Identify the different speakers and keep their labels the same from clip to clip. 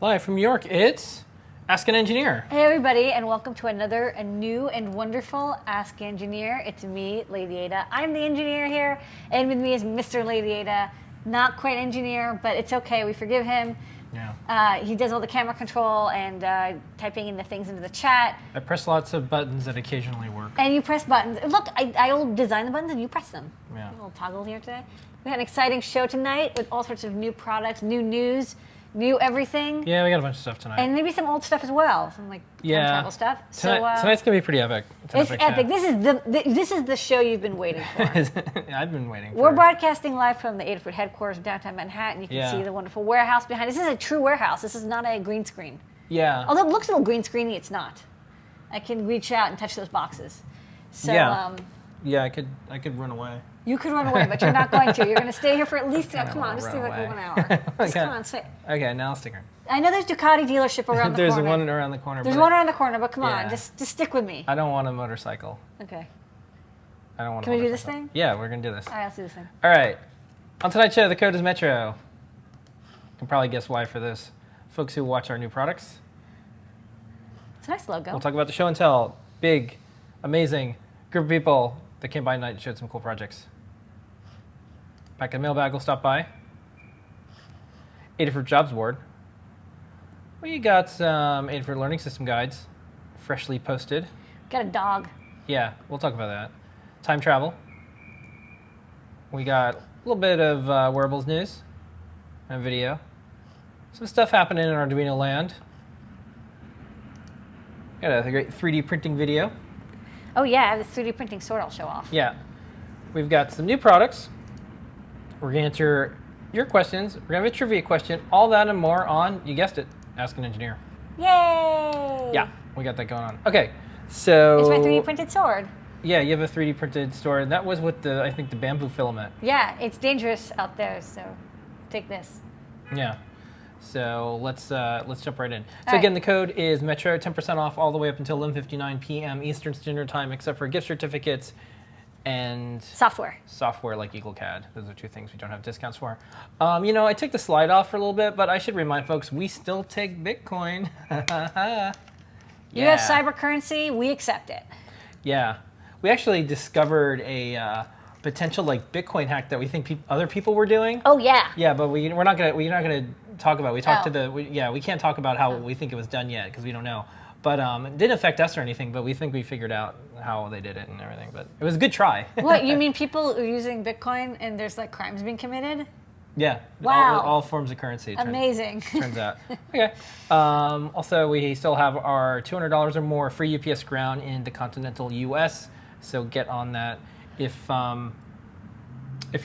Speaker 1: Live from New York, it's Ask an Engineer.
Speaker 2: Hey everybody, and welcome to a new and wonderful Ask Engineer. It's me, Lady Ada. I'm the engineer here, and with me is Mr. Lady Ada. Not quite engineer, but it's okay. We forgive him.
Speaker 1: Yeah.
Speaker 2: He does all the camera control and typing in the things into the chat.
Speaker 1: I press lots of buttons that occasionally work.
Speaker 2: And you press buttons. Look, I'll design the buttons and you press them.
Speaker 1: Yeah.
Speaker 2: A little toggle here today. We had an exciting show tonight with all sorts of new products, new news, new everything.
Speaker 1: Yeah, we got a bunch of stuff tonight.
Speaker 2: And maybe some old stuff as well, some like time travel stuff.
Speaker 1: Tonight's gonna be pretty epic.
Speaker 2: It's epic. This is the show you've been waiting for.
Speaker 1: I've been waiting.
Speaker 2: We're broadcasting live from the Adafruit headquarters in downtown Manhattan. You can see the wonderful warehouse behind. This is a true warehouse. This is not a green screen.
Speaker 1: Yeah.
Speaker 2: Although it looks a little green screeny, it's not. I can reach out and touch those boxes. So,
Speaker 1: yeah, I could run away.
Speaker 2: You could run away, but you're not going to. You're going to stay here for at least, come on, just stay like 1 hour. Just come on, stay.
Speaker 1: Okay, now I'll stick around.
Speaker 2: I know there's Ducati dealership around the corner.
Speaker 1: There's one around the corner.
Speaker 2: There's one around the corner, but come on, just stick with me.
Speaker 1: I don't want a motorcycle.
Speaker 2: Okay.
Speaker 1: I don't want
Speaker 2: Can we do this thing?
Speaker 1: Yeah, we're going to do this.
Speaker 2: All right, let's do this thing.
Speaker 1: All right. On tonight's show, the code is Metro. You can probably guess why for this. Folks who watch our new products.
Speaker 2: It's a nice logo.
Speaker 1: We'll talk about the show and tell. Big, amazing group of people that came by tonight and showed some cool projects. Back at Mailbag, we'll stop by. Adafruit Jobs Board. We got some Adafruit Learning System guides, freshly posted.
Speaker 2: Got a dog.
Speaker 1: Yeah, we'll talk about that. Time travel. We got a little bit of wearables news and video. Some stuff happening in Arduino land. Got a great 3D printing video.
Speaker 2: Oh yeah, I have the 3D printing sword I'll show off.
Speaker 1: Yeah. We've got some new products. We're going to answer your questions. We're going to have a trivia question. All that and more on, you guessed it, Ask an Engineer.
Speaker 2: Yay!
Speaker 1: Yeah, we got that going on. Okay, so...
Speaker 2: It's my 3D printed sword.
Speaker 1: Yeah, you have a 3D printed sword. That was with the, I think, the bamboo filament.
Speaker 2: Yeah, it's dangerous out there, so take this.
Speaker 1: Yeah. So let's jump right in. So again, the code is Metro, 10% off all the way up until 11:59 p.m. Eastern Standard Time, except for gift certificates and software like EagleCAD. Those are two things we don't have discounts for. I took the slide off for a little bit, but I should remind folks, we still take Bitcoin.
Speaker 2: You have cyber currency, we accept it.
Speaker 1: Yeah. We actually discovered a potential like Bitcoin hack that we think other people were doing.
Speaker 2: Oh yeah.
Speaker 1: Yeah, but we're not gonna talk about it. We talked we can't talk about how we think it was done yet because we don't know. But it didn't affect us or anything, but we think we figured out how they did it and everything. But it was a good try.
Speaker 2: What, you mean people are using Bitcoin and there's like crimes being committed?
Speaker 1: Yeah.
Speaker 2: Wow.
Speaker 1: All forms of currency.
Speaker 2: Amazing.
Speaker 1: Turns out. Okay. Also, we still have our $200 or more free UPS ground in the continental U.S., so get on that. If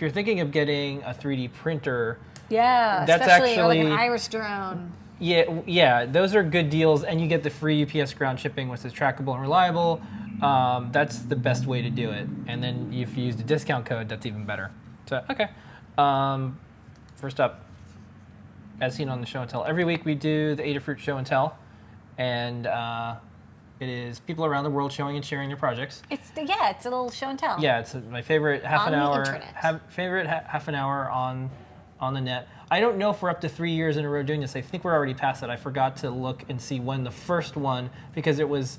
Speaker 1: you're thinking of getting a 3D printer, that's
Speaker 2: especially
Speaker 1: actually
Speaker 2: like an iris drone.
Speaker 1: Yeah, those are good deals, and you get the free UPS ground shipping, which is trackable and reliable. That's the best way to do it. And then if you use the discount code, that's even better. So, okay. First up, as seen on the show and tell, every week we do the Adafruit show and tell, and it is people around the world showing and sharing their projects.
Speaker 2: It's a little show and tell.
Speaker 1: Yeah, it's my favorite half an hour.
Speaker 2: Internet.
Speaker 1: Half an hour on the net. I don't know if we're up to 3 years in a row doing this. I think we're already past that. I forgot to look and see when the first one, because it was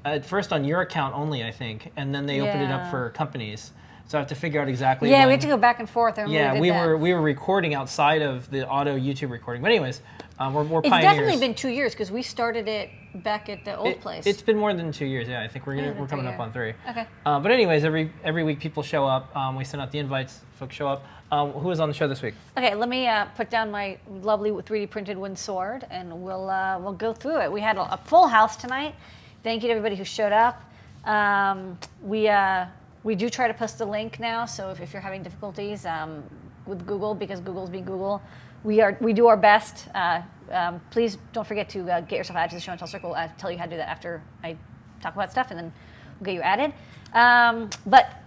Speaker 1: at first on your account only, I think, and then they opened it up for companies. So I have to figure out exactly.
Speaker 2: Yeah, we had to go back and forth.
Speaker 1: We were recording outside of the auto YouTube recording. But anyways, we're
Speaker 2: it's
Speaker 1: pioneers.
Speaker 2: Definitely been 2 years because we started it back at the old place.
Speaker 1: It's been more than 2 years. Yeah, I think we're coming up on 3.
Speaker 2: Okay.
Speaker 1: But anyways, every week people show up. We send out the invites. Folks show up. Who is on the show this week?
Speaker 2: Okay, let me put down my lovely 3D printed wooden sword, and we'll go through it. We had a full house tonight. Thank you to everybody who showed up. We do try to post a link now, so if you're having difficulties with Google, because Google's being Google, we do our best. Please don't forget to get yourself added to the show and tell circle. I'll tell you how to do that after I talk about stuff, and then we'll get you added. But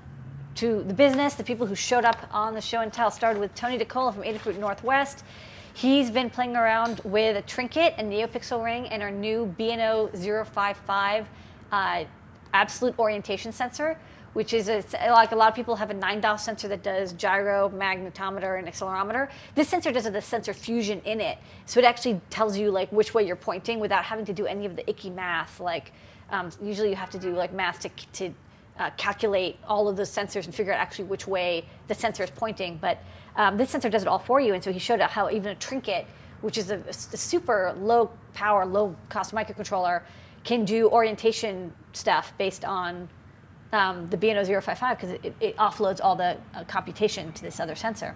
Speaker 2: to the business, the people who showed up on the show and tell, started with Tony DeCola from Adafruit Northwest. He's been playing around with a Trinket and NeoPixel ring and our new BNO 055 absolute orientation sensor, which is like a lot of people have a 9-dial sensor that does gyro, magnetometer, and accelerometer. This sensor does the sensor fusion in it, so it actually tells you like which way you're pointing without having to do any of the icky math. Like usually you have to do like math to calculate all of the sensors and figure out actually which way the sensor is pointing. But this sensor does it all for you, and so he showed how even a trinket, which is a super low power, low cost microcontroller, can do orientation stuff based on the BNO055 because it offloads all the computation to this other sensor.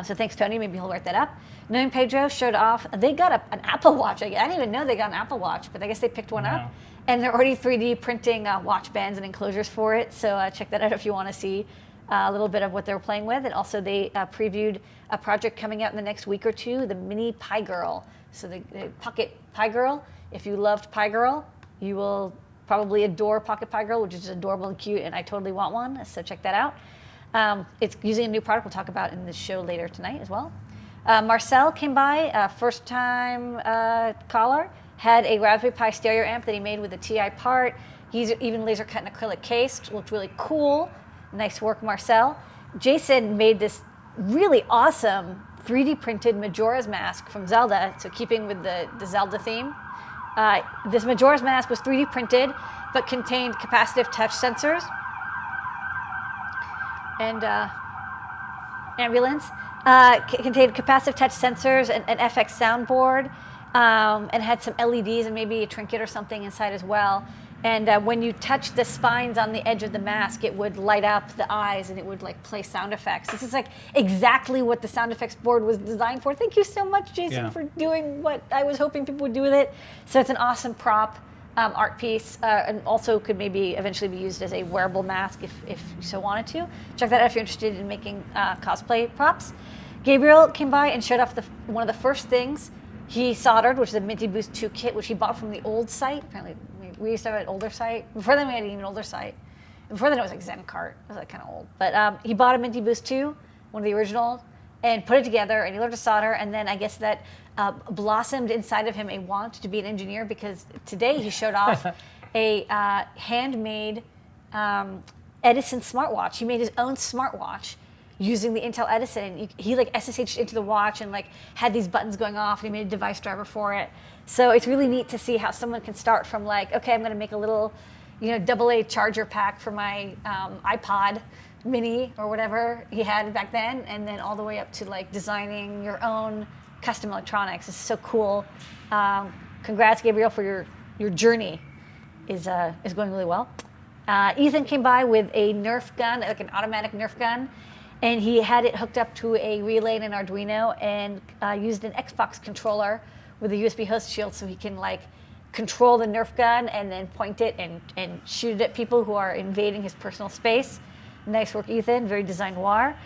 Speaker 2: So thanks, Tony. Maybe he'll write that up. Knowing Pedro showed off. They got an Apple Watch. I didn't even know they got an Apple Watch, but I guess they picked one up. And they're already 3D printing watch bands and enclosures for it. So check that out if you want to see a little bit of what they're playing with. And also they previewed a project coming out in the next week or two, the Mini Pi Girl. So the Pocket Pi Girl. If you loved Pi Girl, you will probably adore Pocket Pi Girl, which is adorable and cute, and I totally want one, so check that out. It's using a new product we'll talk about in the show later tonight as well. Marcel came by, first-time caller, had a Raspberry Pi stereo amp that he made with a TI part. He's even laser cut an acrylic case, looked really cool. Nice work, Marcel. Jason made this really awesome 3D printed Majora's Mask from Zelda, so keeping with the Zelda theme. This Majora's Mask was 3D printed, but contained capacitive touch sensors and ambulance. Contained capacitive touch sensors and an FX soundboard, and had some LEDs and maybe a trinket or something inside as well. And when you touch the spines on the edge of the mask, it would light up the eyes and it would like play sound effects. This is like exactly what the sound effects board was designed for. Thank you so much, Jason, for doing what I was hoping people would do with it. So it's an awesome prop art piece, and also could maybe eventually be used as a wearable mask if you so wanted to. Check that out if you're interested in making cosplay props. Gabriel came by and showed off one of the first things he soldered, which is a Minty Boost 2 kit, which he bought from the old site. Apparently, we used to have an older site. Before then, we had an even older site. Before then, it was like ZenCart. It was like kind of old. But he bought a Minty Boost 2, one of the originals, and put it together, and he learned to solder, and then I guess that blossomed inside of him a want to be an engineer, because today he showed off a handmade Edison smartwatch. He made his own smartwatch using the Intel Edison, and he like SSH'd into the watch and like had these buttons going off, and he made a device driver for it. So it's really neat to see how someone can start from like, okay, I'm going to make a little, AA charger pack for my iPod mini or whatever he had back then, and then all the way up to like designing your own custom electronics. It's so cool. Congrats, Gabriel, for your journey is going really well. Ethan came by with a Nerf gun, like an automatic Nerf gun, and he had it hooked up to a relay and an Arduino, and used an Xbox controller with a USB host shield so he can like control the Nerf gun and then point it and shoot it at people who are invading his personal space. Nice work, Ethan. Very design noir.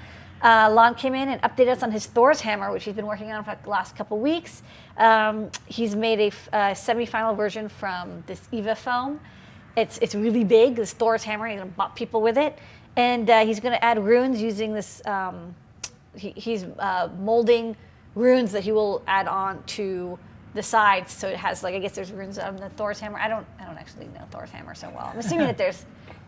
Speaker 2: Lon came in and updated us on his Thor's hammer, which he's been working on for the last couple weeks. He's made a semi-final version from this EVA foam. It's really big, this Thor's hammer. He's going to bop people with it. And he's going to add runes using this. He's molding runes that he will add on to the sides. So it has, like, I guess there's runes on the Thor's hammer. I don't actually know Thor's hammer so well. I'm assuming that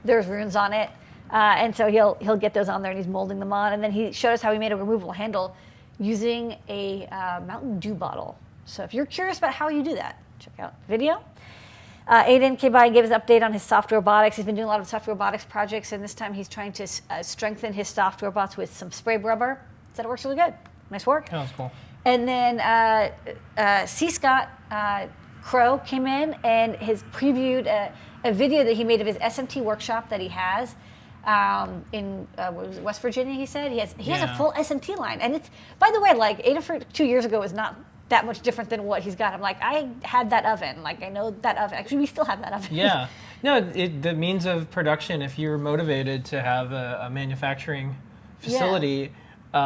Speaker 2: there's runes on it. And so he'll get those on there, and he's molding them on. And then he showed us how he made a removable handle using a Mountain Dew bottle. So if you're curious about how you do that, check out the video. Aiden came by and gave us an update on his soft robotics. He's been doing a lot of soft robotics projects, and this time he's trying to strengthen his soft robots with some spray rubber. Said it works really good. Nice work.
Speaker 1: That was cool.
Speaker 2: And then C. Scott Crow came in and has previewed a video that he made of his SMT workshop that he has in West Virginia. He said he has a full SMT line, and it's, by the way, like Adafruit 2 years ago was not that much different than what he's got. I'm like, I had that oven. Like, I know that oven. Actually, we still have that oven.
Speaker 1: Yeah. No, the means of production, if you're motivated to have a manufacturing facility,
Speaker 2: he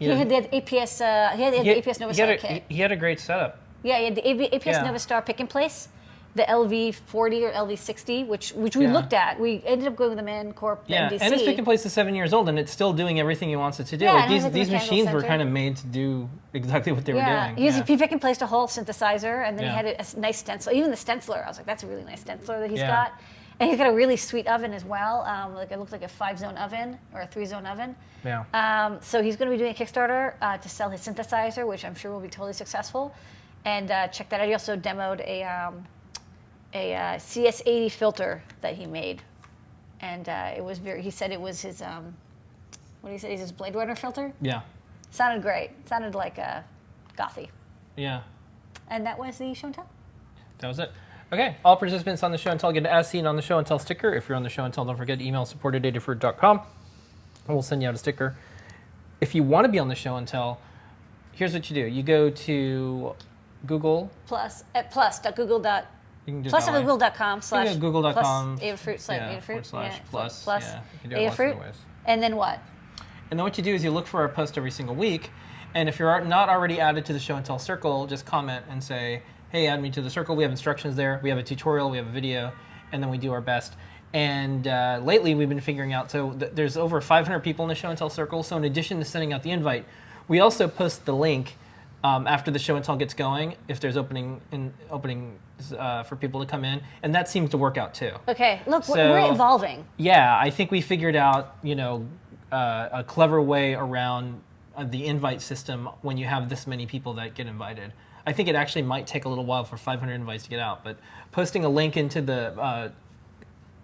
Speaker 2: had the APS. He had the APS Novastar kit.
Speaker 1: He had a great setup.
Speaker 2: Yeah, he had the APS Novastar pick and place, the LV40 or LV60, which we looked at. We ended up going with the Mancorp MDC.
Speaker 1: And its pick and place is 7 years old, and it's still doing everything he wants it to do.
Speaker 2: Yeah,
Speaker 1: like these machines were kind of made to do exactly what they were doing.
Speaker 2: He pick and placed a whole synthesizer, and then he had a nice stencil. Even the stenciler, I was like, that's a really nice stenciler that he's got. And he's got a really sweet oven as well. Like it looks like a 5-zone oven or a 3-zone oven.
Speaker 1: Yeah.
Speaker 2: So he's going to be doing a Kickstarter to sell his synthesizer, which I'm sure will be totally successful. And check that out. He also demoed a CS80 filter that he made, and it was very. He said it was his what he said, his Blade Runner filter.
Speaker 1: Yeah.
Speaker 2: Sounded great. Sounded like gothy.
Speaker 1: Yeah.
Speaker 2: And that was the show and tell.
Speaker 1: That was it. Okay, all participants on the show and tell get an as seen on the show and tell sticker. If you're on the show and tell, don't forget to email support@adafruit.com, and we'll send you out a sticker. If you want to be on the show and tell, here's what you do. You go to Google.
Speaker 2: Plus.google.com.
Speaker 1: You can do
Speaker 2: Plus.google.com slash.
Speaker 1: You can go google.com.
Speaker 2: Adafruit slash
Speaker 1: Yeah,
Speaker 2: Adafruit.
Speaker 1: / plus.
Speaker 2: Plus.
Speaker 1: Yeah, you can do it lots of
Speaker 2: Adafruit.
Speaker 1: different ways.
Speaker 2: And then what?
Speaker 1: And then what you do is you look for our post every single week. And if you're not already added to the show and tell circle, just comment and say, hey, add me to the circle. We have instructions there. We have a tutorial. We have a video. And then we do our best. And lately we've been figuring out, so there's over 500 people in the show and tell circle. So in addition to sending out the invite, we also post the link after the show and tell gets going, if there's openings for people to come in. And that seems to work out too.
Speaker 2: Okay, look,
Speaker 1: So,
Speaker 2: we're evolving.
Speaker 1: Yeah, I think we figured out, a clever way around the invite system when you have this many people that get invited. I think it actually might take a little while for 500 invites to get out, but posting a link into the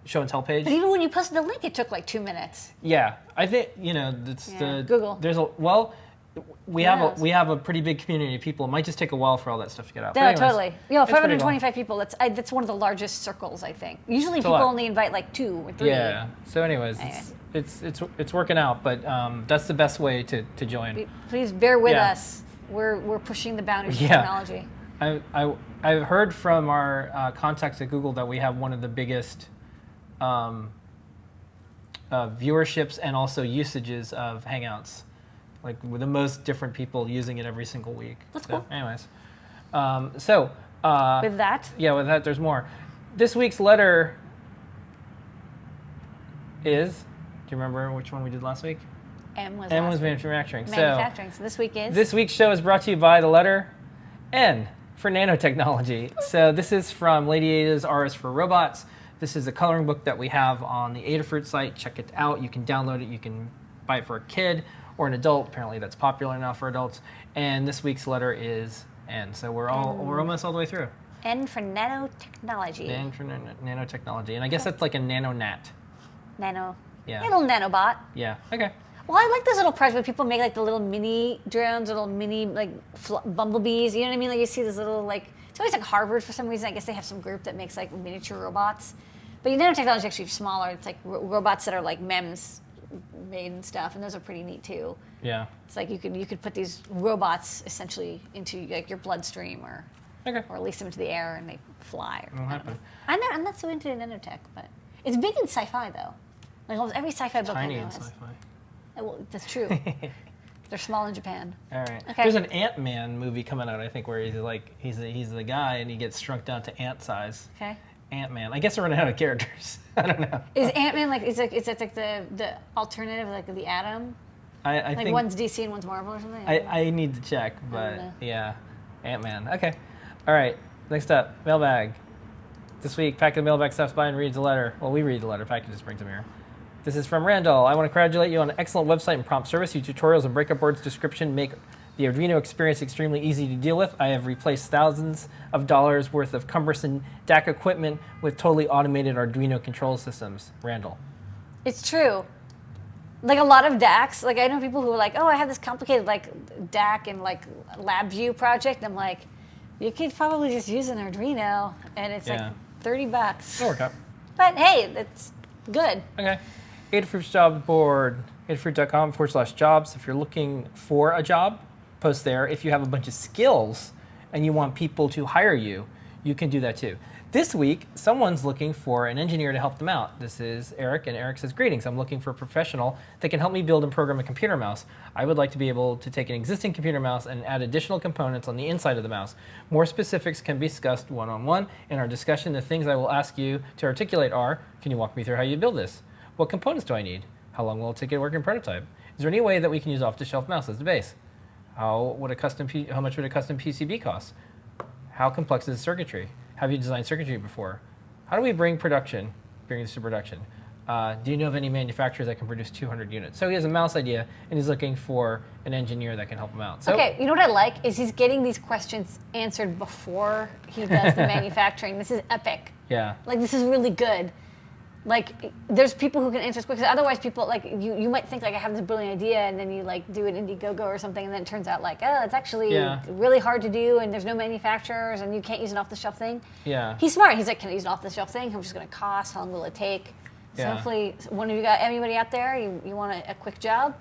Speaker 1: show and tell page.
Speaker 2: But even when you posted the link, it took like 2 minutes.
Speaker 1: Yeah, I think it's the
Speaker 2: Google.
Speaker 1: There's we have a pretty big community of people. It might just take a while for all that stuff to get out.
Speaker 2: Yeah, totally.
Speaker 1: it's pretty
Speaker 2: 525 people. That's one of the largest circles, I think. Usually people
Speaker 1: lot.
Speaker 2: only invite like 2 or 3.
Speaker 1: Yeah. So, anyways, it's working out, but that's the best way to join.
Speaker 2: Please bear with
Speaker 1: Yeah.
Speaker 2: us. We're pushing the boundaries of
Speaker 1: Yeah.
Speaker 2: technology.
Speaker 1: I've heard from our contacts at Google that we have one of the biggest viewerships and also usages of Hangouts, like with the most different people using it every single week.
Speaker 2: That's
Speaker 1: so,
Speaker 2: cool.
Speaker 1: Anyways,
Speaker 2: With that,
Speaker 1: with that, there's more. This week's letter is. Do you remember which one we did last week?
Speaker 2: M was
Speaker 1: manufacturing.
Speaker 2: manufacturing. So this week is.
Speaker 1: This week's show is brought to you by the letter N for nanotechnology. So this is from Lady Ada's R is for Robots. This is a coloring book that we have on the Adafruit site. Check it out. You can download it. You can buy it for a kid or an adult. Apparently that's popular now for adults. And this week's letter is N. So we're almost all the way through.
Speaker 2: N for nanotechnology.
Speaker 1: N for nanotechnology. And I guess that's like a nanonat.
Speaker 2: Nano.
Speaker 1: Yeah.
Speaker 2: Little nanobot.
Speaker 1: Yeah. Okay.
Speaker 2: Well, I like those little projects where people make like the little mini drones, little mini like bumblebees. You know what I mean? Like you see this little like it's always like Harvard for some reason. I guess they have some group that makes like miniature robots. But nanotechnology is actually smaller. It's like robots that are like MEMS made and stuff, and those are pretty neat too.
Speaker 1: Yeah.
Speaker 2: It's like you could put these robots essentially into like your bloodstream or release them into the air and they fly. Or,
Speaker 1: happen.
Speaker 2: I'm not so into nanotech, but it's big in sci-fi though. Like almost every sci-fi book I
Speaker 1: Tiny
Speaker 2: know
Speaker 1: in
Speaker 2: has.
Speaker 1: sci-fi.
Speaker 2: Well, that's true. They're small in Japan.
Speaker 1: All right.
Speaker 2: Okay.
Speaker 1: There's an Ant-Man movie coming out, I think, where he's the guy and he gets shrunk down to ant size.
Speaker 2: Okay.
Speaker 1: Ant-Man. I guess they're running out of characters. I don't know.
Speaker 2: Is Ant-Man like is it like the alternative like the Atom?
Speaker 1: I
Speaker 2: Like
Speaker 1: think
Speaker 2: one's DC and one's Marvel or something?
Speaker 1: I need to check, but
Speaker 2: know.
Speaker 1: yeah, Ant-Man. Okay. All right. Next up, mailbag. This week, Packet of Mailbag stops by and reads a letter. Well, we read the letter. Packet just brings them here. This is from Randall. I want to congratulate you on an excellent website and prompt service. Your tutorials and breakup boards description make the Arduino experience extremely easy to deal with. I have replaced thousands of dollars worth of cumbersome DAC equipment with totally automated Arduino control systems. Randall.
Speaker 2: It's true. Like a lot of DACs, like I know people who are like, oh, I have this complicated like DAC and like LabVIEW project. I'm like, you could probably just use an Arduino and it's like $30.
Speaker 1: It'll work out.
Speaker 2: But hey, that's good.
Speaker 1: Okay. Adafruit's job board, adafruit.com/jobs. If you're looking for a job, post there. If you have a bunch of skills and you want people to hire you, you can do that too. This week, someone's looking for an engineer to help them out. This is Eric, and Eric says, greetings. I'm looking for a professional that can help me build and program a computer mouse. I would like to be able to take an existing computer mouse and add additional components on the inside of the mouse. More specifics can be discussed one-on-one. In our discussion, the things I will ask you to articulate are, can you walk me through how you build this? What components do I need? How long will it take to get a working prototype? Is there any way that we can use off-the-shelf mouse as the base? How much would a custom PCB cost? How complex is the circuitry? Have you designed circuitry before? How do we bring production bringing this to production. Do you know of any manufacturers that can produce 200 units? So he has a mouse idea, and he's looking for an engineer that can help him out. So,
Speaker 2: okay, you know what I like is he's getting these questions answered before he does the manufacturing. This is epic.
Speaker 1: Yeah.
Speaker 2: Like, this is really good. Like, there's people who can answer this quick. Otherwise, people, like, you might think, like, I have this brilliant idea, and then you, like, do an Indiegogo or something, and then it turns out, like, oh, it's actually really hard to do, and there's no manufacturers, and you can't use an off-the-shelf thing.
Speaker 1: Yeah.
Speaker 2: He's smart. He's like, can I use an off-the-shelf thing? How much is it going to cost? How long will it take? So hopefully, one of you got anybody out there, you want a quick job?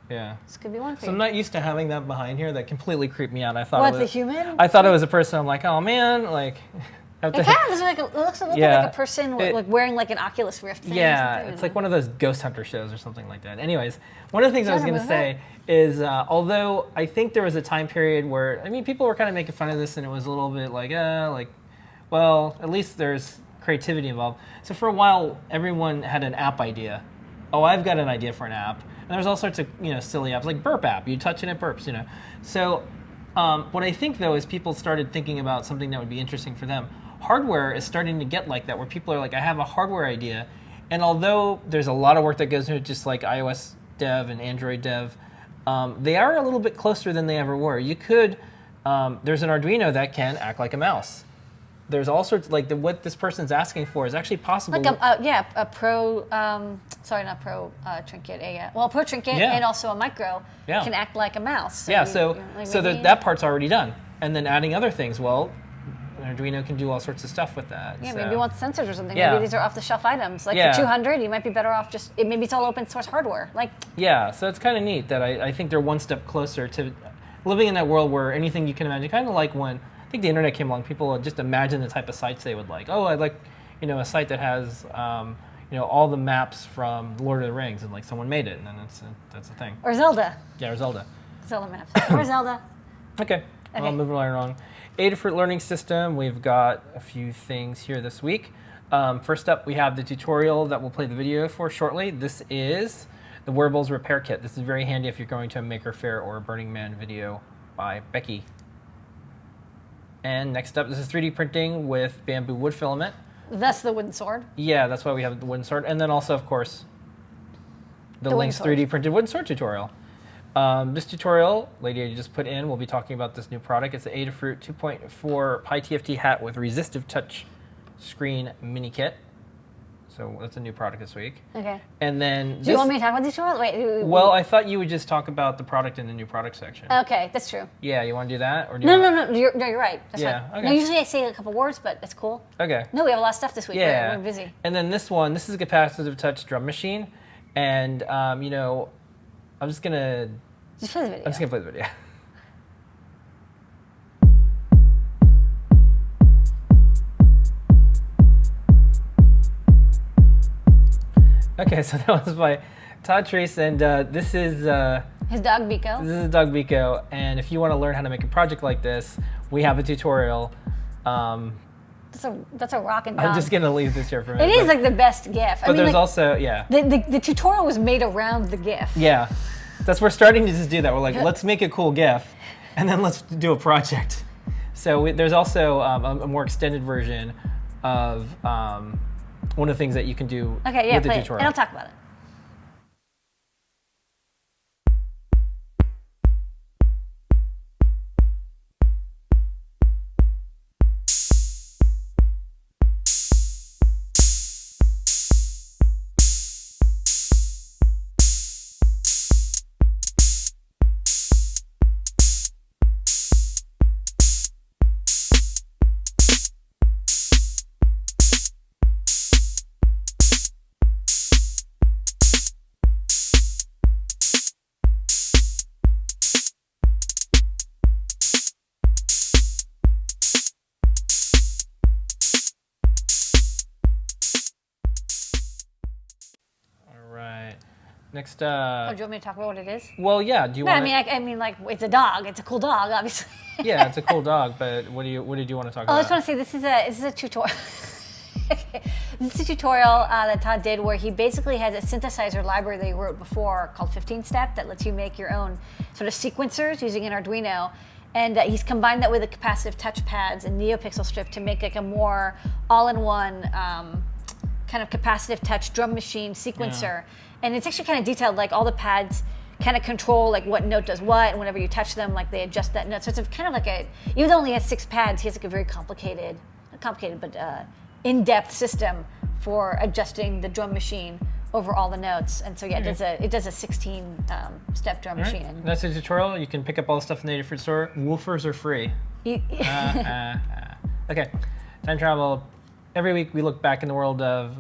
Speaker 1: Yeah.
Speaker 2: This could be one for
Speaker 1: So
Speaker 2: you.
Speaker 1: I'm not used to having that behind here. That completely creeped me out. I thought
Speaker 2: What,
Speaker 1: it was,
Speaker 2: the human?
Speaker 1: I thought it was a person. I'm like, oh man, like.
Speaker 2: It kind of looks like a person like wearing like an Oculus Rift thing.
Speaker 1: Yeah, it's like one of those ghost hunter shows or something like that. Anyways, one of the things I was going to say is, although I think there was a time period where, I mean, people were kind of making fun of this, and it was a little bit like, well, at least there's creativity involved. So for a while, everyone had an app idea. Oh, I've got an idea for an app. And there's all sorts of, silly apps, like Burp app. You touch and it burps, So what I think, though, is people started thinking about something that would be interesting for them. Hardware is starting to get like that, where people are like, I have a hardware idea. And although there's a lot of work that goes into it, just like iOS dev and Android dev, they are a little bit closer than they ever were. You could, there's an Arduino that can act like a mouse. There's all sorts, like what this person's asking for is actually possible.
Speaker 2: Like a pro, not pro trinket, a pro trinket and also a micro can act like a mouse.
Speaker 1: So that part's already done. And then adding other things, well, an Arduino can do all sorts of stuff with that.
Speaker 2: Yeah, maybe you want sensors or something.
Speaker 1: Yeah.
Speaker 2: Maybe these are off-the-shelf items. Like for 200, you might be better off maybe it's all open source hardware.
Speaker 1: So it's kind of neat that I think they're one step closer to living in that world where anything you can imagine, kind of like when I think the internet came along, people would just imagine the type of sites they would like. Oh, I'd like, a site that has, all the maps from Lord of the Rings, and like someone made it, and then that's the thing.
Speaker 2: Or Zelda.
Speaker 1: Yeah, or Zelda.
Speaker 2: Zelda maps. Or Zelda.
Speaker 1: Okay. Well, moving right along. Adafruit Learning System, we've got a few things here this week. First up, we have the tutorial that we'll play the video for shortly. This is the Wearables Repair Kit. This is very handy if you're going to a Maker Faire or a Burning Man video by Becky. And next up, this is 3D printing with bamboo wood filament.
Speaker 2: That's the wooden sword.
Speaker 1: Yeah, that's why we have the wooden sword. And then also, of course, the Link's 3D printed wooden sword tutorial. This tutorial, Lady just put in, we'll be talking about this new product. It's the Adafruit 2.4 Pi TFT hat with resistive touch screen mini kit. So that's a new product this week.
Speaker 2: Okay.
Speaker 1: And then
Speaker 2: Do you want me to talk about the tutorial? Wait.
Speaker 1: Well, I thought you would just talk about the product in the new product section.
Speaker 2: Okay, that's true.
Speaker 1: Yeah, you want to do that? Or do
Speaker 2: No, you're right. That's
Speaker 1: yeah,
Speaker 2: fine.
Speaker 1: okay.
Speaker 2: No, usually I say a couple words, but it's cool.
Speaker 1: Okay.
Speaker 2: No, we have a lot of stuff this week.
Speaker 1: Yeah.
Speaker 2: We're busy.
Speaker 1: And then this is a capacitive touch drum machine. And, I'm just going to...
Speaker 2: Just play the video.
Speaker 1: I'm just going to play the video. Okay, so that was by Todd Treese, and this is...
Speaker 2: his dog, Biko.
Speaker 1: This is dog Biko, and if you want to learn how to make a project like this, we have a tutorial.
Speaker 2: That's a rockin' dog.
Speaker 1: I'm just going to leave this here for a minute.
Speaker 2: It is like the best GIF.
Speaker 1: But there's also,
Speaker 2: The tutorial was made around the GIF.
Speaker 1: Yeah. We're starting to just do that. We're like, let's make a cool GIF, and then let's do a project. So there's also a more extended version of one of the things that you can do with the tutorial.
Speaker 2: And I'll talk about it.
Speaker 1: Next,
Speaker 2: Oh, do you want me to talk about what it is?
Speaker 1: Well, yeah. Do you want?
Speaker 2: I mean, like it's a dog. It's a cool dog, obviously.
Speaker 1: Yeah, it's a cool dog. But what did you want to talk about?
Speaker 2: I just want to say this is a tutorial. This is a tutorial that Todd did where he basically has a synthesizer library that he wrote before called 15 Step that lets you make your own sort of sequencers using an Arduino. And he's combined that with the capacitive touch pads and NeoPixel strip to make like a more all-in-one kind of capacitive touch drum machine sequencer, and it's actually kind of detailed. Like all the pads kind of control like what note does what, and whenever you touch them, like they adjust that note. So it's kind of like even though he only has 6 pads, he has like a very complicated, not complicated, but in-depth system for adjusting the drum machine over all the notes. And so yeah, it does a 16 step drum machine.
Speaker 1: Right. That's a tutorial. You can pick up all the stuff in the Adafruit store. Woofers are free. Okay, time travel. Every week we look back in the world of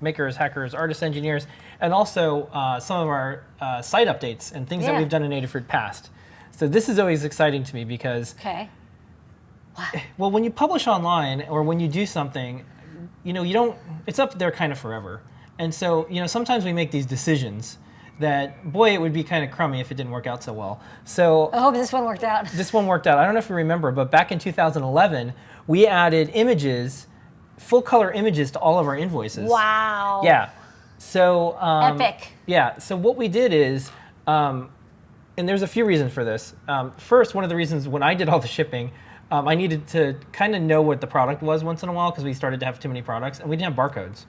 Speaker 1: makers, hackers, artists, engineers, and also some of our site updates and things that we've done in Adafruit past. So this is always exciting to me because, well, when you publish online or when you do something, you don't, it's up there kind of forever. And so, sometimes we make these decisions that, boy, it would be kind of crummy if it didn't work out so well. So
Speaker 2: I hope this one worked out.
Speaker 1: This one worked out. I don't know if you remember, but back in 2011, we added images, full color images to all of our invoices.
Speaker 2: Wow.
Speaker 1: Yeah. So
Speaker 2: epic.
Speaker 1: Yeah. So what we did is, and there's a few reasons for this. First, one of the reasons when I did all the shipping, I needed to kind of know what the product was once in a while because we started to have too many products and we didn't have barcodes.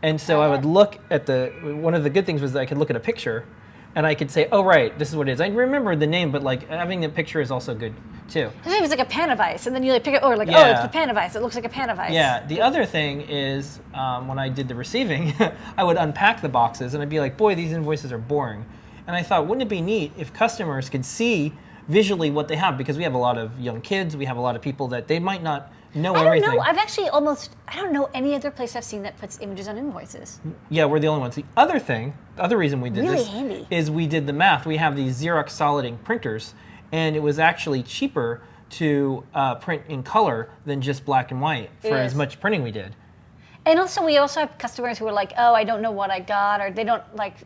Speaker 1: And so I would look at one of the good things was that I could look at a picture and I could say, oh, right, this is what it is. I remember the name, but like having the picture is also good too.
Speaker 2: It was like a pan of ice, and then you like pick it, oh, it's the pan of ice. It looks like a pan of ice.
Speaker 1: Yeah, the other thing is when I did the receiving, I would unpack the boxes and I'd be like, boy, these invoices are boring. And I thought, wouldn't it be neat if customers could see visually what they have? Because we have a lot of young kids, we have a lot of people that they might not know everything.
Speaker 2: I don't know. I've actually I don't know any other place I've seen that puts images on invoices.
Speaker 1: Yeah, we're the only ones. The other reason we did this
Speaker 2: handy.
Speaker 1: Is we did the math. We have these Xerox solid ink printers, and it was actually cheaper to print in color than just black and white for as much printing we did.
Speaker 2: And also, we also have customers who are like, oh, I don't know what I got, or they don't,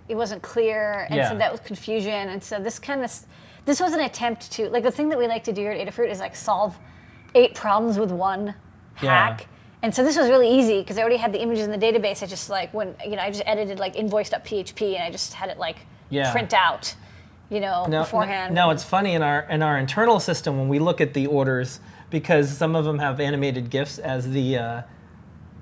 Speaker 2: it wasn't clear, and so that was confusion. And so this was an attempt to, the thing that we like to do here at Adafruit is solve 8 problems with one hack. And so this was really easy because I already had the images in the database. I just I just edited invoice.php and I just had it print out, beforehand.
Speaker 1: Now it's funny in our internal system when we look at the orders because some of them have animated GIFs as the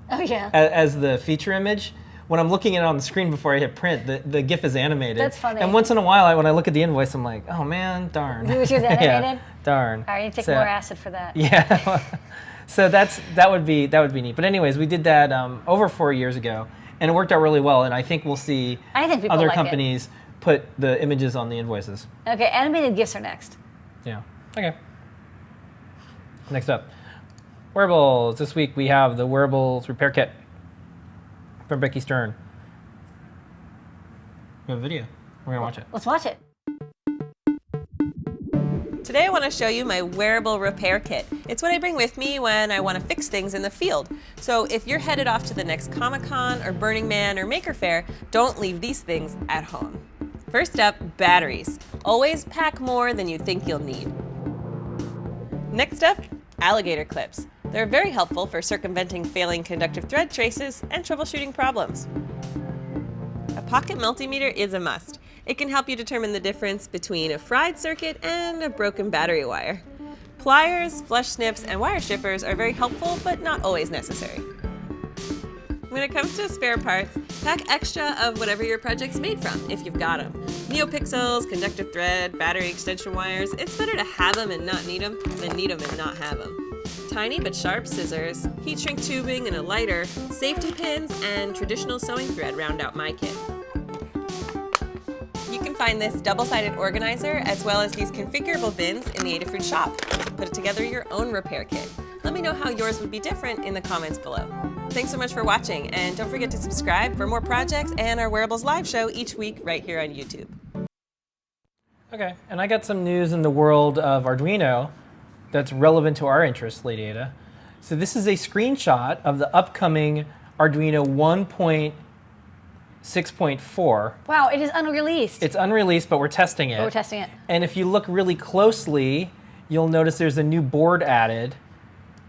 Speaker 1: as the feature image. When I'm looking at it on the screen before I hit print, the GIF is animated.
Speaker 2: That's funny.
Speaker 1: And once in a while, when I look at the invoice, I'm like, oh man, darn.
Speaker 2: Yours is animated?
Speaker 1: Darn.
Speaker 2: All right, you take more acid for that.
Speaker 1: Yeah. So that would be neat. But anyways, we did that over 4 years ago, and it worked out really well. And I think we'll see other companies put the images on the invoices.
Speaker 2: Okay, animated GIFs are next.
Speaker 1: Yeah. Okay. Next up, wearables. This week we have the wearables repair kit from Becky Stern. We have a video. We're gonna watch it.
Speaker 2: Let's watch it.
Speaker 3: Today I want to show you my wearable repair kit. It's what I bring with me when I want to fix things in the field. So if you're headed off to the next Comic-Con or Burning Man or Maker Faire, don't leave these things at home. First up, batteries. Always pack more than you think you'll need. Next up, alligator clips. They're very helpful for circumventing failing conductive thread traces and troubleshooting problems. A pocket multimeter is a must. It can help you determine the difference between a fried circuit and a broken battery wire. Pliers, flush snips, and wire strippers are very helpful, but not always necessary. When it comes to spare parts, pack extra of whatever your project's made from, if you've got them. NeoPixels, conductive thread, battery extension wires, it's better to have them and not need them than need them and not have them. Tiny but sharp scissors, heat shrink tubing and a lighter, safety pins, and traditional sewing thread round out my kit. You can find this double-sided organizer as well as these configurable bins in the Adafruit shop. Put together your own repair kit. Let me know how yours would be different in the comments below. Thanks so much for watching, and don't forget to subscribe for more projects and our Wearables live show each week right here on YouTube.
Speaker 1: Okay, and I got some news in the world of Arduino that's relevant to our interests, Lady Ada. So this is a screenshot of the upcoming Arduino 1.6.4.
Speaker 2: Wow, it is unreleased.
Speaker 1: It's unreleased, but we're testing it.
Speaker 2: We're testing it.
Speaker 1: And if you look really closely, you'll notice there's a new board added.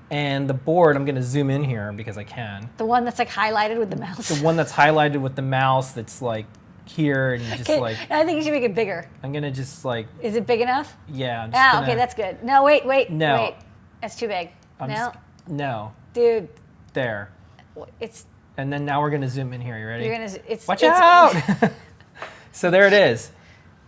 Speaker 1: And the board, I'm going to zoom in here because I can.
Speaker 2: The one that's highlighted with the mouse.
Speaker 1: The one that's highlighted with the mouse that's here and just
Speaker 2: I think you should make it bigger.
Speaker 1: I'm going to just
Speaker 2: Is it big enough?
Speaker 1: Yeah. I'm just
Speaker 2: okay, that's good. No, wait.
Speaker 1: No.
Speaker 2: Wait. That's too big.
Speaker 1: No.
Speaker 2: Dude.
Speaker 1: There.
Speaker 2: It's
Speaker 1: And then now we're going to zoom in here. You ready? Watch
Speaker 2: it's,
Speaker 1: out! So there it is.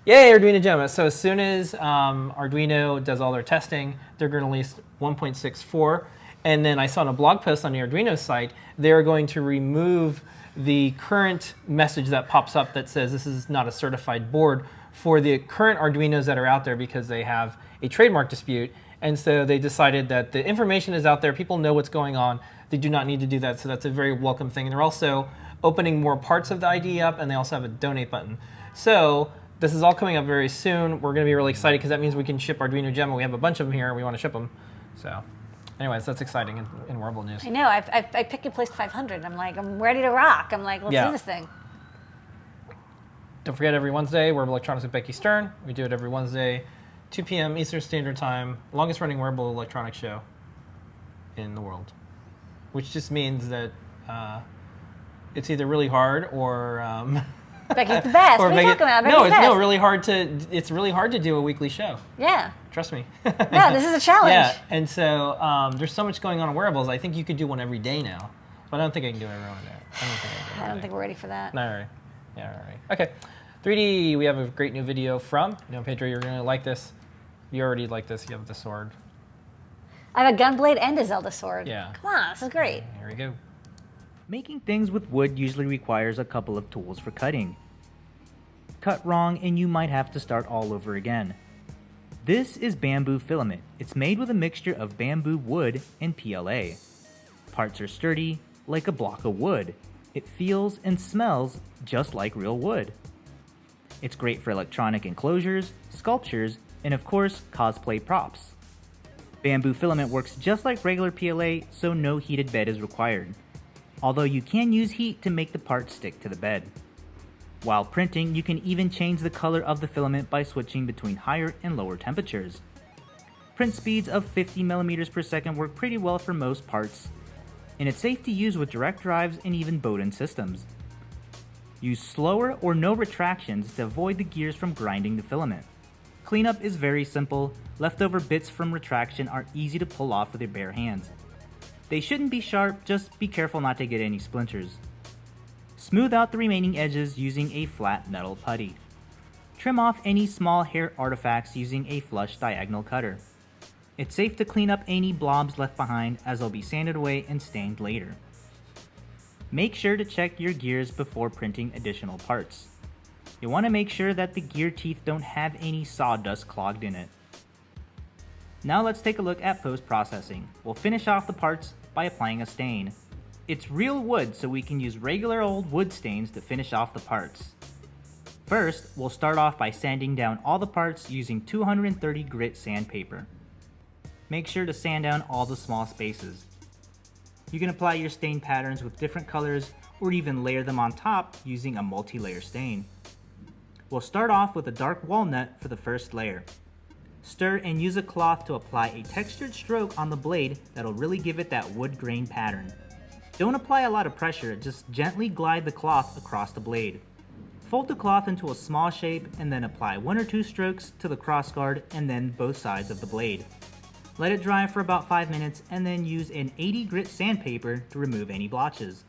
Speaker 1: Yay, Arduino Gemma. So as soon as Arduino does all their testing, they're going to release 1.64. And then I saw in a blog post on the Arduino site, they're going to remove the current message that pops up that says this is not a certified board for the current Arduinos that are out there because they have a trademark dispute. And so they decided that the information is out there, people know what's going on, they do not need to do that, so that's a very welcome thing. And they're also opening more parts of the IDE up, and they also have a donate button. So this is all coming up very soon. We're going to be really excited because that means we can ship Arduino Gemma. We have a bunch of them here, and we want to ship them. So anyways, that's exciting in wearable news.
Speaker 2: I know. I picked and placed 500. I'm like, I'm ready to rock. I'm like, let's do this thing.
Speaker 1: Don't forget, every Wednesday, Wearable Electronics with Becky Stern. We do it every Wednesday, 2 p.m. Eastern Standard Time. Longest running wearable electronics show in the world. Which just means that it's either really hard or...
Speaker 2: Becky's the best. What are you talking about?
Speaker 1: It's really hard to do a weekly show.
Speaker 2: Yeah.
Speaker 1: Trust me.
Speaker 2: Yeah, this is a challenge.
Speaker 1: Yeah, and so there's so much going on in wearables. I think you could do one every day now, but I don't think I can do it every one day.
Speaker 2: I don't think we're ready for that.
Speaker 1: No, all right. Yeah, all right. Okay, 3D, we have a great new video from, Pedro, you're going to like this. You already like this. You have the sword.
Speaker 2: I have a gunblade and a Zelda sword.
Speaker 1: Yeah.
Speaker 2: Come on, this is great.
Speaker 1: Here we go.
Speaker 4: Making things with wood usually requires a couple of tools for cutting. Cut wrong and you might have to start all over again. This is bamboo filament. It's made with a mixture of bamboo wood and PLA. Parts are sturdy, like a block of wood. It feels and smells just like real wood. It's great for electronic enclosures, sculptures, and of course, cosplay props. Bamboo filament works just like regular PLA, so no heated bed is required. Although you can use heat to make the parts stick to the bed. While printing, you can even change the color of the filament by switching between higher and lower temperatures. Print speeds of 50 millimeters per second work pretty well for most parts, and it's safe to use with direct drives and even Bowden systems. Use slower or no retractions to avoid the gears from grinding the filament. Cleanup is very simple. Leftover bits from retraction are easy to pull off with your bare hands. They shouldn't be sharp, just be careful not to get any splinters. Smooth out the remaining edges using a flat metal putty. Trim off any small hair artifacts using a flush diagonal cutter. It's safe to clean up any blobs left behind as they'll be sanded away and stained later. Make sure to check your gears before printing additional parts. You want to make sure that the gear teeth don't have any sawdust clogged in it. Now let's take a look at post-processing. We'll finish off the parts by applying a stain. It's real wood, so we can use regular old wood stains to finish off the parts. First, we'll start off by sanding down all the parts using 230 grit sandpaper. Make sure to sand down all the small spaces. You can apply your stain patterns with different colors or even layer them on top using a multi-layer stain. We'll start off with a dark walnut for the first layer. Stir and use a cloth to apply a textured stroke on the blade that'll really give it that wood grain pattern. Don't apply a lot of pressure, just gently glide the cloth across the blade. Fold the cloth into a small shape and then apply 1 or 2 strokes to the crossguard and then both sides of the blade. Let it dry for about 5 minutes and then use an 80 grit sandpaper to remove any blotches.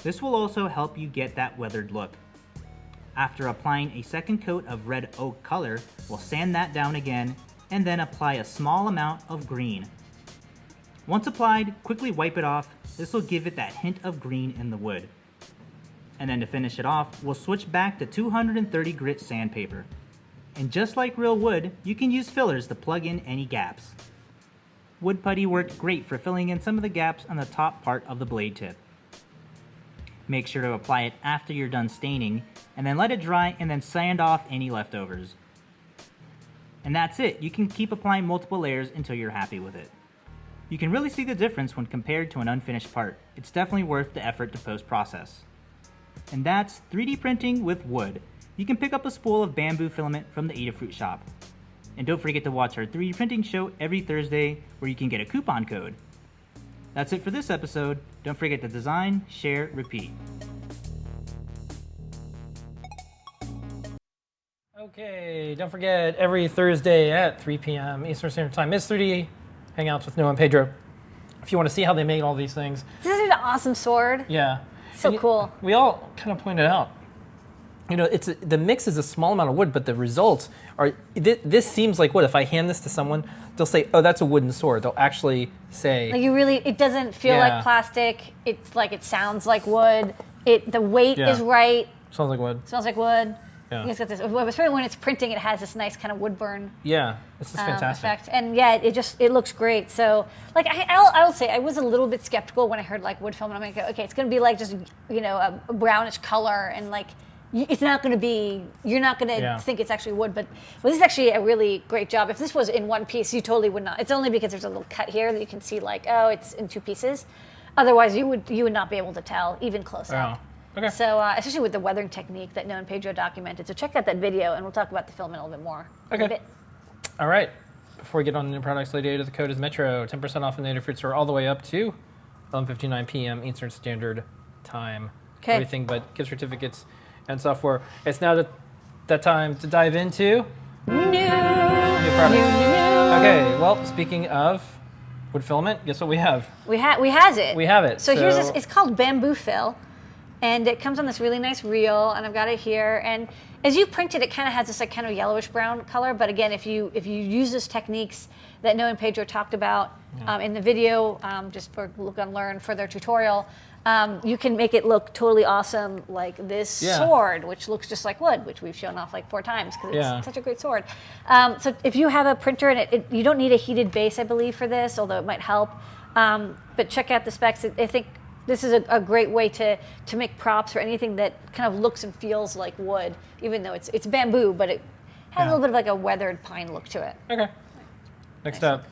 Speaker 4: This will also help you get that weathered look. After applying a second coat of red oak color, we'll sand that down again and then apply a small amount of green. Once applied, quickly wipe it off. This will give it that hint of green in the wood. And then to finish it off, we'll switch back to 230 grit sandpaper. And just like real wood, you can use fillers to plug in any gaps. Wood putty worked great for filling in some of the gaps on the top part of the blade tip. Make sure to apply it after you're done staining, and then let it dry and then sand off any leftovers. And that's it. You can keep applying multiple layers until you're happy with it. You can really see the difference when compared to an unfinished part. It's definitely worth the effort to post-process. And that's 3D printing with wood. You can pick up a spool of bamboo filament from the Adafruit shop. And don't forget to watch our 3D printing show every Thursday where you can get a coupon code. That's it for this episode. Don't forget to design, share, repeat.
Speaker 1: Okay, don't forget every Thursday at 3 p.m. Eastern Standard Time is 3D Hangouts with Noah and Pedro. If you want to see how they made all these things.
Speaker 2: This is that awesome sword?
Speaker 1: Yeah.
Speaker 2: So
Speaker 1: And
Speaker 2: cool.
Speaker 1: We all kind of pointed out, the mix is a small amount of wood, but the results are, this seems like wood. If I hand this to someone, they'll say, oh, that's a wooden sword. They'll actually say.
Speaker 2: Like it doesn't feel
Speaker 1: Yeah.
Speaker 2: like plastic. It's like, it sounds like wood. The weight
Speaker 1: Yeah.
Speaker 2: is right.
Speaker 1: Sounds like wood.
Speaker 2: Smells like wood.
Speaker 1: Yeah.
Speaker 2: It's got this, especially when it's printing, it has this nice kind of wood burn
Speaker 1: Yeah, this is fantastic.
Speaker 2: effect. And yeah, it looks great. So like I'll say I was a little bit skeptical when I heard like wood film, and I'm like, okay, it's gonna be like just a brownish color, and like it's not gonna be, you're not gonna think it's actually wood. But this is actually a really great job. If this was in one piece, you totally would not. It's only because there's a little cut here that you can see like, oh, it's in two pieces. Otherwise, you would not be able to tell even close up.
Speaker 1: Oh, okay.
Speaker 2: So, especially with the weathering technique that Noah and Pedro documented. So check out that video, and we'll talk about the filament a little bit more.
Speaker 1: Okay.
Speaker 2: In a bit.
Speaker 1: All right. Before we get on to new products, late data, the code is Metro. 10% off in the Adafruit store all the way up to 11:59 p.m. Eastern Standard Time.
Speaker 2: Okay.
Speaker 1: Everything but gift certificates and software. It's now that time to dive into new products. Okay. Well, speaking of wood filament, guess what we have?
Speaker 2: We has it.
Speaker 1: We have it.
Speaker 2: So here's this. It's called bamboo fill, and it comes on this really nice reel, and I've got it here. And as you print it, it kind of has this like kind of yellowish brown color. But again, if you use those techniques that Noah and Pedro talked about in the video, just for look and learn for their tutorial, you can make it look totally awesome, like this sword, which looks just like wood, which we've shown off like 4 times because it's such a great sword. So if you have a printer and you don't need a heated base, I believe, for this, although it might help. But check out the specs. I think this is a great way to make props or anything that kind of looks and feels like wood, even though it's bamboo, but it has a little bit of like a weathered pine look to it.
Speaker 1: Okay. Next up.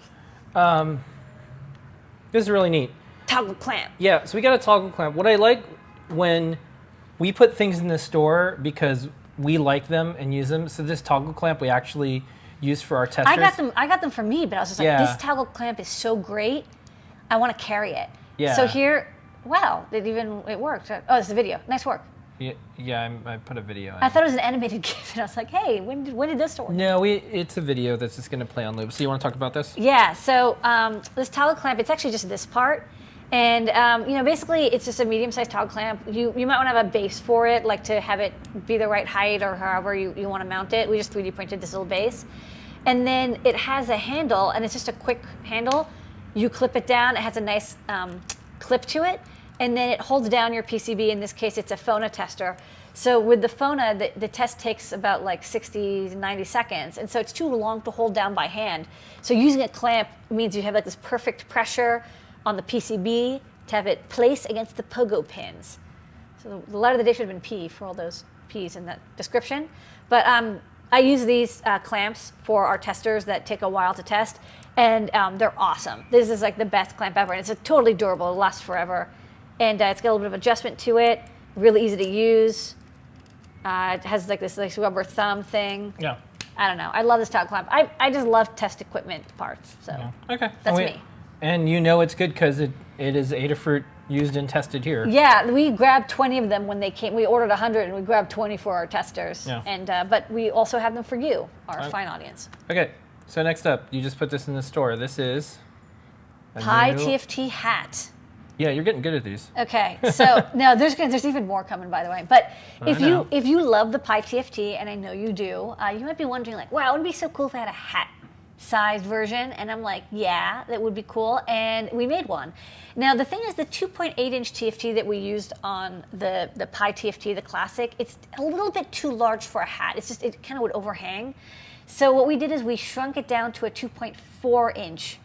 Speaker 1: This is really neat.
Speaker 2: Toggle clamp.
Speaker 1: Yeah, so we got a toggle clamp. What I like when we put things in the store because we like them and use them. So this toggle clamp we actually use for our testers.
Speaker 2: I got them for me, but I was just like, this toggle clamp is so great. I want to carry it.
Speaker 1: Yeah.
Speaker 2: So here, wow, it worked. Oh, it's the video. Nice work.
Speaker 1: Yeah, I put a video in.
Speaker 2: I thought it was an animated GIF, and I was like, hey, when did this start?
Speaker 1: No, it's a video that's just going to play on loop. So you want to talk about this?
Speaker 2: Yeah, so this toggle clamp, it's actually just this part. And basically it's just a medium-sized toggle clamp. You might want to have a base for it, like to have it be the right height or however you want to mount it. We just 3D printed this little base. And then it has a handle, and it's just a quick handle. You clip it down, it has a nice clip to it, and then it holds down your PCB. In this case, it's a FONA tester. So with the FONA, the test takes about like 60 to 90 seconds, and so it's too long to hold down by hand. So using a clamp means you have like this perfect pressure on the PCB to have it place against the pogo pins. So the letter of the day should have been P for all those P's in that description. But I use these clamps for our testers that take a while to test, and they're awesome. This is like the best clamp ever, and it's totally durable. It lasts forever. And it's got a little bit of adjustment to it, really easy to use. It has like this rubber thumb thing.
Speaker 1: Yeah.
Speaker 2: I don't know. I love this toggle clamp. I just love test equipment parts. So
Speaker 1: Okay.
Speaker 2: that's me.
Speaker 1: And you know it's good because it is Adafruit used and tested here.
Speaker 2: Yeah, we grabbed 20 of them when they came. We ordered 100 and we grabbed 20 for our testers.
Speaker 1: Yeah.
Speaker 2: And but we also have them for you, our fine audience.
Speaker 1: Okay. So next up, you just put this in the store. This is a
Speaker 2: Pi
Speaker 1: new-
Speaker 2: TFT hat.
Speaker 1: Yeah, you're getting good at these.
Speaker 2: Okay, so no, there's even more coming, by the way. But if
Speaker 1: I know.
Speaker 2: you love the Pi TFT, and I know you do, you might be wondering like, wow, it would be so cool if I had a hat-sized version. And I'm like, yeah, that would be cool. And we made one. Now the thing is, the 2.8-inch TFT that we used on the Pi TFT, the classic, it's a little bit too large for a hat. It kind of would overhang. So what we did is we shrunk it down to a 2.4-inch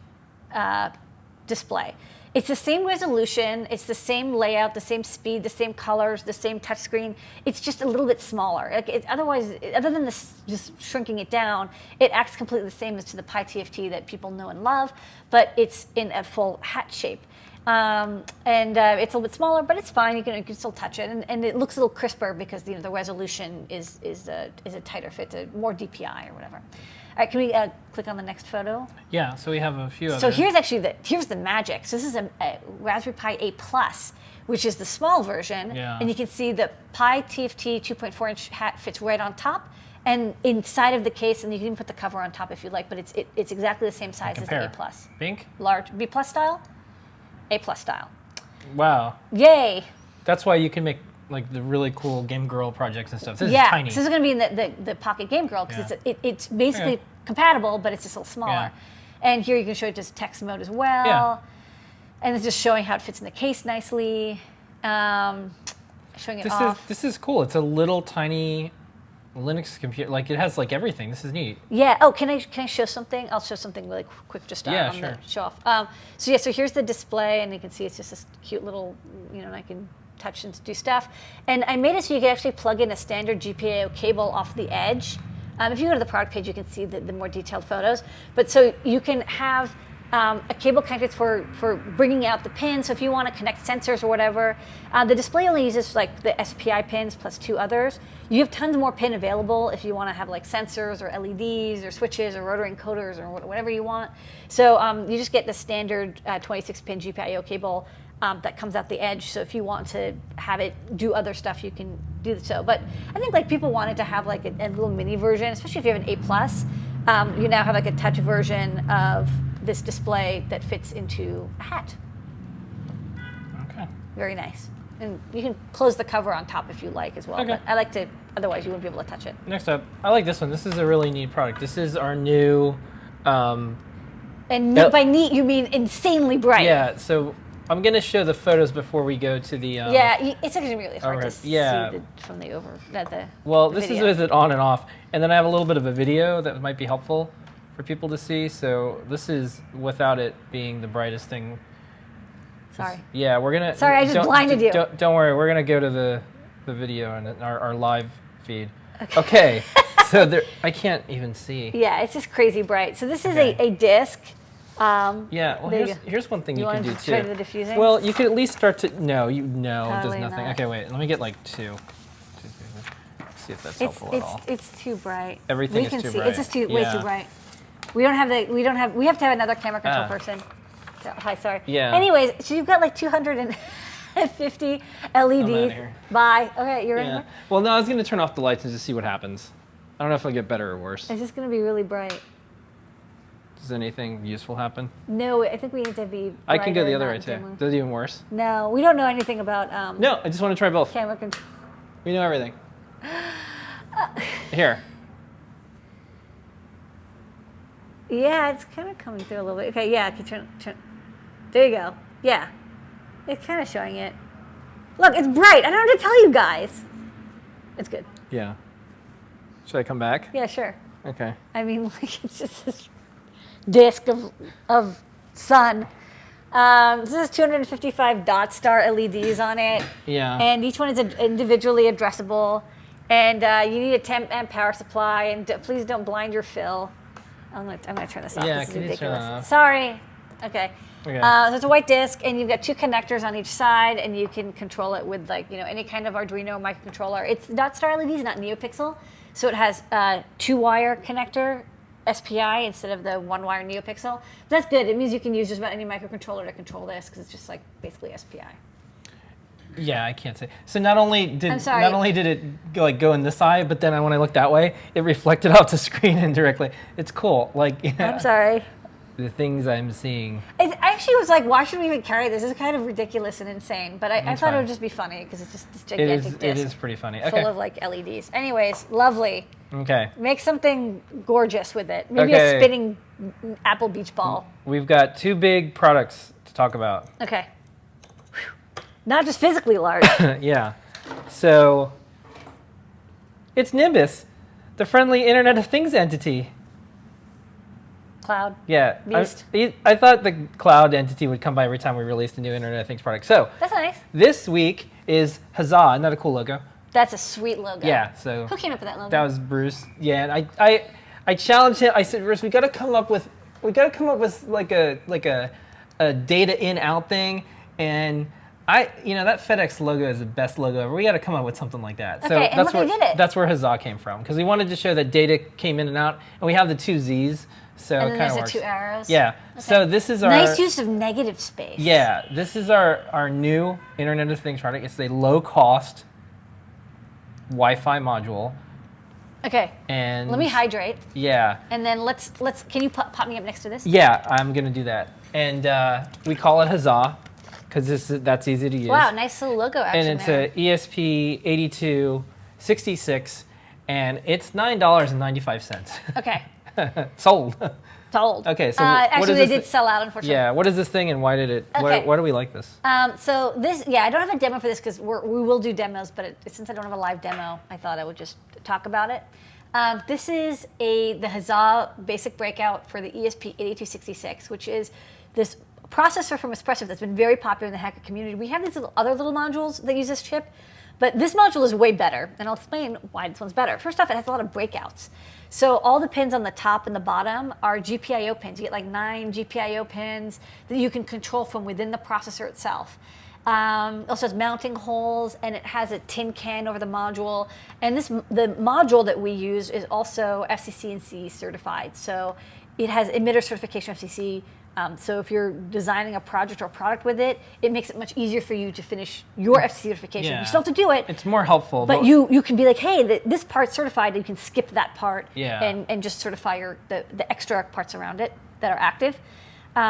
Speaker 2: display. It's the same resolution, it's the same layout, the same speed, the same colors, the same touchscreen. It's just a little bit smaller. Otherwise, other than this, just shrinking it down, it acts completely the same as to the Pi TFT that people know and love, but it's in a full hat shape. It's a little bit smaller, but it's fine. You can still touch it, and it looks a little crisper because the resolution is a tighter fit, more DPI or whatever. All right, can we click on the next photo?
Speaker 1: Yeah, so we have a few
Speaker 2: So
Speaker 1: others.
Speaker 2: here's the magic. So this is a Raspberry Pi 8 Plus, which is the small version.
Speaker 1: Yeah.
Speaker 2: And you can see the Pi TFT 2.4-inch hat fits right on top. And inside of the case, and you can even put the cover on top if you like, but it's exactly the same size as the
Speaker 1: Compare.
Speaker 2: 8 Plus.
Speaker 1: Pink?
Speaker 2: Large, B Plus style, A Plus style.
Speaker 1: Wow.
Speaker 2: Yay!
Speaker 1: That's why you can make like the really cool Game Girl projects and stuff. This is
Speaker 2: Yeah,
Speaker 1: tiny.
Speaker 2: so this is going to be in the Pocket Game Girl because
Speaker 1: Yeah.
Speaker 2: it's basically
Speaker 1: Okay.
Speaker 2: compatible, but it's just a little smaller.
Speaker 1: Yeah.
Speaker 2: And here you can show it just text mode as well.
Speaker 1: Yeah.
Speaker 2: And it's just showing how it fits in the case nicely. Showing it off.
Speaker 1: This is cool. It's a little tiny Linux computer. Like it has like everything. This is neat.
Speaker 2: Yeah. Oh, can I show something? I'll show something really quick just
Speaker 1: Yeah,
Speaker 2: on
Speaker 1: sure.
Speaker 2: the show off. So here's the display, and you can see it's just this cute little, and I can touch and do stuff. And I made it so you can actually plug in a standard GPIO cable off the edge. If you go to the product page, you can see the more detailed photos. But so you can have a cable connected for bringing out the pins. So if you want to connect sensors or whatever, the display only uses like the SPI pins plus 2 others. You have tons more pin available if you want to have like sensors or LEDs or switches or rotary encoders or whatever you want. So you just get the standard 26-pin GPIO cable that comes out the edge. So if you want to have it do other stuff, you can do so. But I think like people wanted to have like a little mini version, especially if you have an A+. You now have like a touch version of this display that fits into a hat.
Speaker 1: Okay.
Speaker 2: Very nice. And you can close the cover on top if you like as well.
Speaker 1: Okay.
Speaker 2: But I like to, otherwise you wouldn't be able to touch it.
Speaker 1: Next up, I like this one. This is a really neat product. This is our new.
Speaker 2: And neat, by neat, you mean insanely bright.
Speaker 1: Yeah. So I'm gonna show the photos before we go to the.
Speaker 2: Yeah, it's actually really hard to see
Speaker 1: yeah.
Speaker 2: from the
Speaker 1: Well,
Speaker 2: the
Speaker 1: this
Speaker 2: video.
Speaker 1: is with it on and off, and then I have a little bit of a video that might be helpful for people to see. So this is without it being the brightest thing.
Speaker 2: Sorry.
Speaker 1: Yeah, we're gonna.
Speaker 2: Sorry, I just blinded you.
Speaker 1: Don't worry, we're gonna go to the video and our live feed. Okay. So there, I can't even see.
Speaker 2: Yeah, it's just crazy bright. So this is
Speaker 1: Okay.
Speaker 2: a disc.
Speaker 1: Yeah. Well,
Speaker 2: there you
Speaker 1: here's one thing
Speaker 2: You
Speaker 1: you can
Speaker 2: want
Speaker 1: do
Speaker 2: to try
Speaker 1: too.
Speaker 2: the diffusing?
Speaker 1: Well, you could at least start to. No, it does
Speaker 2: Totally
Speaker 1: nothing.
Speaker 2: not.
Speaker 1: Okay, wait. Let me get like 2. See if that's helpful at all.
Speaker 2: It's too bright.
Speaker 1: Everything
Speaker 2: we
Speaker 1: is
Speaker 2: can
Speaker 1: too
Speaker 2: see.
Speaker 1: bright.
Speaker 2: It's just way
Speaker 1: Yeah.
Speaker 2: too bright. We have to have another camera control
Speaker 1: Ah.
Speaker 2: person. So, hi, sorry.
Speaker 1: Yeah.
Speaker 2: Anyways, so you've got like 250 LEDs.
Speaker 1: here.
Speaker 2: Bye. Okay, you're in
Speaker 1: Yeah.
Speaker 2: here.
Speaker 1: Well, no, I was gonna turn off the lights and just see what happens. I don't know if it'll get better or worse.
Speaker 2: It's just going to be really bright.
Speaker 1: Does anything useful happen?
Speaker 2: No, I think we need to be.
Speaker 1: I can go
Speaker 2: brighter,
Speaker 1: the other
Speaker 2: not
Speaker 1: way too.
Speaker 2: dimmer.
Speaker 1: Does it even worse?
Speaker 2: No, we don't know anything about
Speaker 1: No, I just want to try both.
Speaker 2: camera control.
Speaker 1: We know everything. Here.
Speaker 2: Yeah, it's kind of coming through a little bit. Okay, yeah, I can turn. There you go. Yeah, it's kind of showing it. Look, it's bright. I don't have to tell you guys. It's good.
Speaker 1: Yeah. Should I come back?
Speaker 2: Yeah, sure.
Speaker 1: Okay.
Speaker 2: I mean, like it's just this disc of sun. This is 255 dot star LEDs on it.
Speaker 1: Yeah.
Speaker 2: And each one is individually addressable. And you need a 10 amp power supply. And please don't blind your fill. I'm gonna turn this off.
Speaker 1: Yeah,
Speaker 2: This is
Speaker 1: can you turn
Speaker 2: ridiculous.
Speaker 1: it off?
Speaker 2: Sorry. Okay.
Speaker 1: Okay.
Speaker 2: So it's a white disc, and you've got 2 connectors on each side, and you can control it with any kind of Arduino microcontroller. It's dot star LEDs, not NeoPixel, so it has 2-wire connector SPI instead of the 1-wire NeoPixel. That's good. It means you can use just about any microcontroller to control this because it's just like basically SPI.
Speaker 1: Yeah, I can't say. So not only did
Speaker 2: I'm sorry.
Speaker 1: it go in this eye, but then when I looked that way, it reflected off the screen indirectly. It's cool.
Speaker 2: I'm sorry.
Speaker 1: The things I'm seeing.
Speaker 2: I actually was like, why should we even carry this? It's kind of ridiculous and insane. But I
Speaker 1: That's
Speaker 2: thought it
Speaker 1: fine.
Speaker 2: would just be funny because it's just this
Speaker 1: It
Speaker 2: gigantic
Speaker 1: is.
Speaker 2: disc
Speaker 1: It is pretty funny.
Speaker 2: full
Speaker 1: Okay.
Speaker 2: of like LEDs. Anyways, lovely.
Speaker 1: Okay.
Speaker 2: Make something gorgeous with it. Maybe
Speaker 1: Okay.
Speaker 2: a spinning apple beach ball.
Speaker 1: We've got 2 big products to talk about.
Speaker 2: Okay. Whew. Not just physically large.
Speaker 1: Yeah. So it's Nimbus, the friendly Internet of Things entity.
Speaker 2: Cloud.
Speaker 1: Yeah.
Speaker 2: Beast.
Speaker 1: I thought the cloud entity would come by every time we released a new Internet of Things product. So
Speaker 2: That's nice.
Speaker 1: this week is Huzzah. Isn't that a cool logo?
Speaker 2: That's a sweet logo.
Speaker 1: Yeah. So
Speaker 2: Who came up with that logo?
Speaker 1: that was Bruce. Yeah. And I challenged him. I said, Bruce, we got to come up with like a data in out thing. And that FedEx logo is the best logo ever. We got to come up with something like that. So
Speaker 2: Okay, and
Speaker 1: that's
Speaker 2: look,
Speaker 1: where
Speaker 2: they did it.
Speaker 1: that's where Huzzah came from, because we wanted to show that data came in and out, and we have the 2 Z's, so
Speaker 2: and
Speaker 1: it
Speaker 2: then
Speaker 1: kind of
Speaker 2: there's
Speaker 1: works.
Speaker 2: the 2 arrows.
Speaker 1: Yeah. So this is our
Speaker 2: Nice use of negative space.
Speaker 1: Yeah, this is our new Internet of Things product. It's a low cost Wi-Fi module,
Speaker 2: Okay.
Speaker 1: and
Speaker 2: Let me hydrate,
Speaker 1: Yeah.
Speaker 2: and then let's. Can you pop me up next to this?
Speaker 1: Yeah, I'm gonna do that, and we call it Huzzah because that's easy to use.
Speaker 2: Wow, nice little logo action
Speaker 1: And it's
Speaker 2: there.
Speaker 1: a ESP8266, and it's $9.95.
Speaker 2: Okay,
Speaker 1: Sold.
Speaker 2: sold.
Speaker 1: Okay, so what
Speaker 2: actually
Speaker 1: is
Speaker 2: they
Speaker 1: this
Speaker 2: did sell out, unfortunately.
Speaker 1: Yeah, what is this thing, and why did it?
Speaker 2: Okay.
Speaker 1: Why do we like this?
Speaker 2: So this, I don't have a demo for this because we will do demos, but since I don't have a live demo, I thought I would just talk about it. This is the Huzzah basic breakout for the ESP8266, which is this processor from Espresso that's been very popular in the hacker community. We have these other little modules that use this chip, but this module is way better, and I'll explain why this one's better. First off, it has a lot of breakouts. So all the pins on the top and the bottom are GPIO pins. You get like 9 GPIO pins that you can control from within the processor itself. Also has mounting holes, and it has a tin can over the module. And the module that we use is also FCC and CE certified. So it has emitter certification FCC. So if you're designing a project or a product with it, it makes it much easier for you to finish your FCC certification.
Speaker 1: Yeah.
Speaker 2: You still have to do it.
Speaker 1: It's more helpful.
Speaker 2: But you can be like, hey, this part's certified, and you can skip that part and just certify the extra parts around it that are active.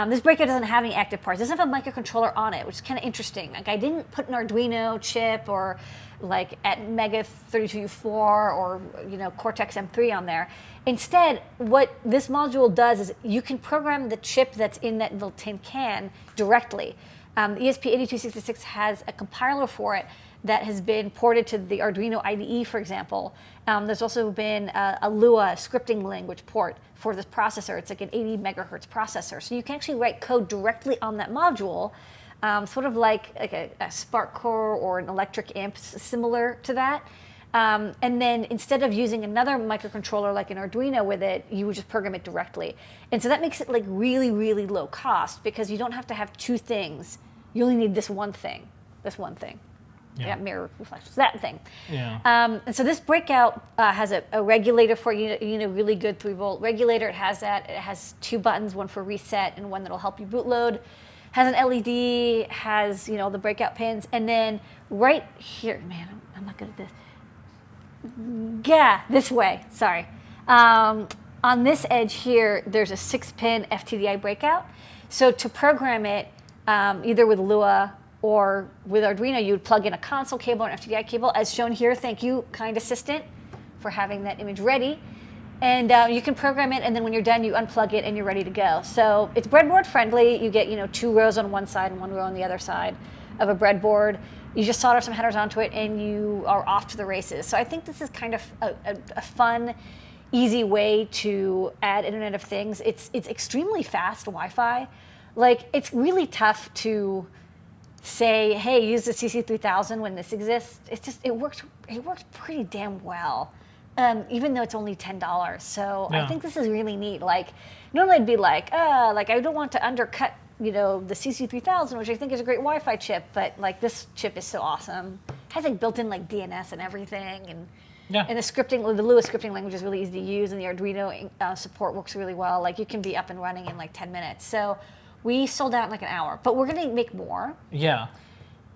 Speaker 2: This breakout doesn't have any active parts. It doesn't have a microcontroller on it, which is kind of interesting. Like I didn't put an Arduino chip or like at Mega 32U4 or Cortex M3 on there. Instead, what this module does is you can program the chip that's in that little tin can directly. The ESP8266 has a compiler for it that has been ported to the Arduino IDE, for example. There's also been a Lua scripting language port for this processor. It's like an 80 megahertz processor. So you can actually write code directly on that module, sort of like a Spark core or an electric amp similar to that. And then instead of using another microcontroller like an Arduino with it, you would just program it directly. And so that makes it like really, really low cost because you don't have to have two things. You only need this one thing. Yeah, mirror reflections, that thing.
Speaker 1: Yeah.
Speaker 2: And so this breakout has a regulator for really good 3-volt regulator. It has that. It has 2 buttons, one for reset and one that'll help you boot load. Has an LED, has the breakout pins, and then right here, man, I'm not good at this. Yeah, this way. Sorry. On this edge here, there's a 6-pin FTDI breakout. So to program it, either with Lua or with Arduino, you would plug in a console cable or an FTDI cable, as shown here. Thank you, Kind Assistant, for having that image ready. And you can program it, and then when you're done, you unplug it, and you're ready to go. So it's breadboard friendly. You get 2 rows on one side and 1 row on the other side of a breadboard. You just solder some headers onto it, and you are off to the races. So I think this is kind of a fun, easy way to add Internet of Things. It's extremely fast Wi-Fi. Like, it's really tough to say, hey, use the CC3000 when this exists. It works pretty damn well, even though it's only $10. So I think this is really neat. Like, normally I'd be like I don't want to undercut the CC3000, which I think is a great Wi-Fi chip, but like this chip is so awesome. It has like built-in like DNS and everything, and the scripting, the Lua scripting language is really easy to use, and the Arduino support works really well. Like you can be up and running in like 10 minutes. So we sold out in like an hour, but we're gonna make more.
Speaker 1: Yeah.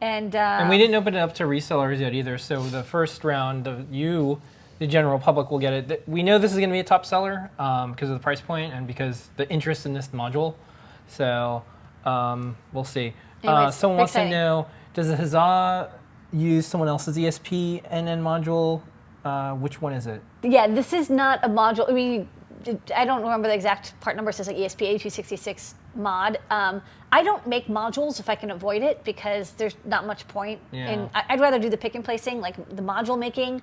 Speaker 2: And
Speaker 1: we didn't open it up to resellers yet either. So the first round, the general public will get it. We know this is going to be a top seller because of the price point and because the interest in this module. So we'll see.
Speaker 2: Anyways,
Speaker 1: someone wants to
Speaker 2: exciting.
Speaker 1: know, does the Huzzah use someone else's ESP NN module? Which one is it?
Speaker 2: Yeah, this is not a module. I mean, I don't remember the exact part number. It says like ESP8266 mod. I don't make modules if I can avoid it because there's not much point.
Speaker 1: Yeah.
Speaker 2: And I'd rather do the pick and place thing, like the module making.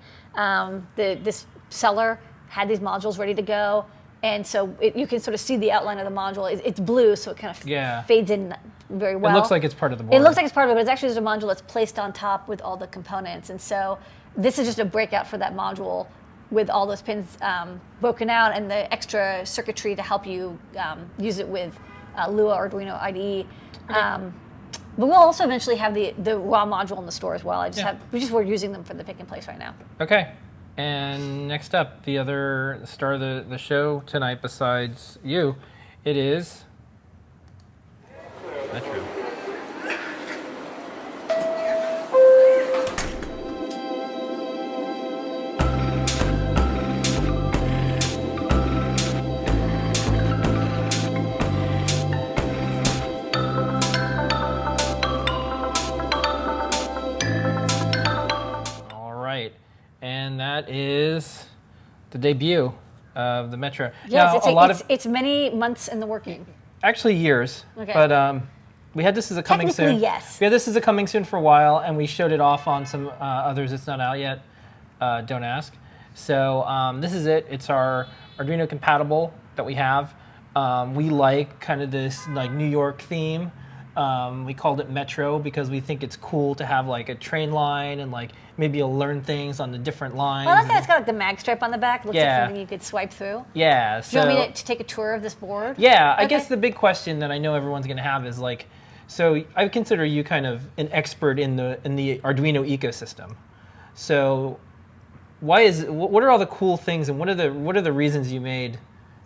Speaker 2: This seller had these modules ready to go, and so you can sort of see the outline of the module. It's blue, so it kind of fades in very well.
Speaker 1: It looks like it's part of the board.
Speaker 2: It looks like it's part of it, but it's actually just a module that's placed on top with all the components. And so this is just a breakout for that module with all those pins broken out and the extra circuitry to help you use it with Lua Arduino IDE. But we'll also eventually have the raw module in the store as well. We're using them for the pick and place right now.
Speaker 1: Okay. And next up, the other star of the show tonight besides you, it is Metro. that is the debut of the Metro.
Speaker 2: Yes,
Speaker 1: Now,
Speaker 2: it's many months in the working.
Speaker 1: actually years.
Speaker 2: Okay.
Speaker 1: But we had this as a coming soon.
Speaker 2: Technically, yes.
Speaker 1: We had this as a coming soon for a while, and we showed it off on some others. It's not out yet. Don't ask. So this is it. It's our Arduino compatible that we have. We like kind of this like New York theme. We called it Metro because we think it's cool to have like a train line and like maybe you'll learn things on the different lines.
Speaker 2: Well, I like that it's got like the mag stripe on the back. Looks like something you could swipe through.
Speaker 1: Yeah.
Speaker 2: Do you want me to take a tour of this board?
Speaker 1: Yeah, I guess the big question that I know everyone's going to have is like, so I consider you kind of an expert in the Arduino ecosystem. So what are all the cool things and what are the reasons you made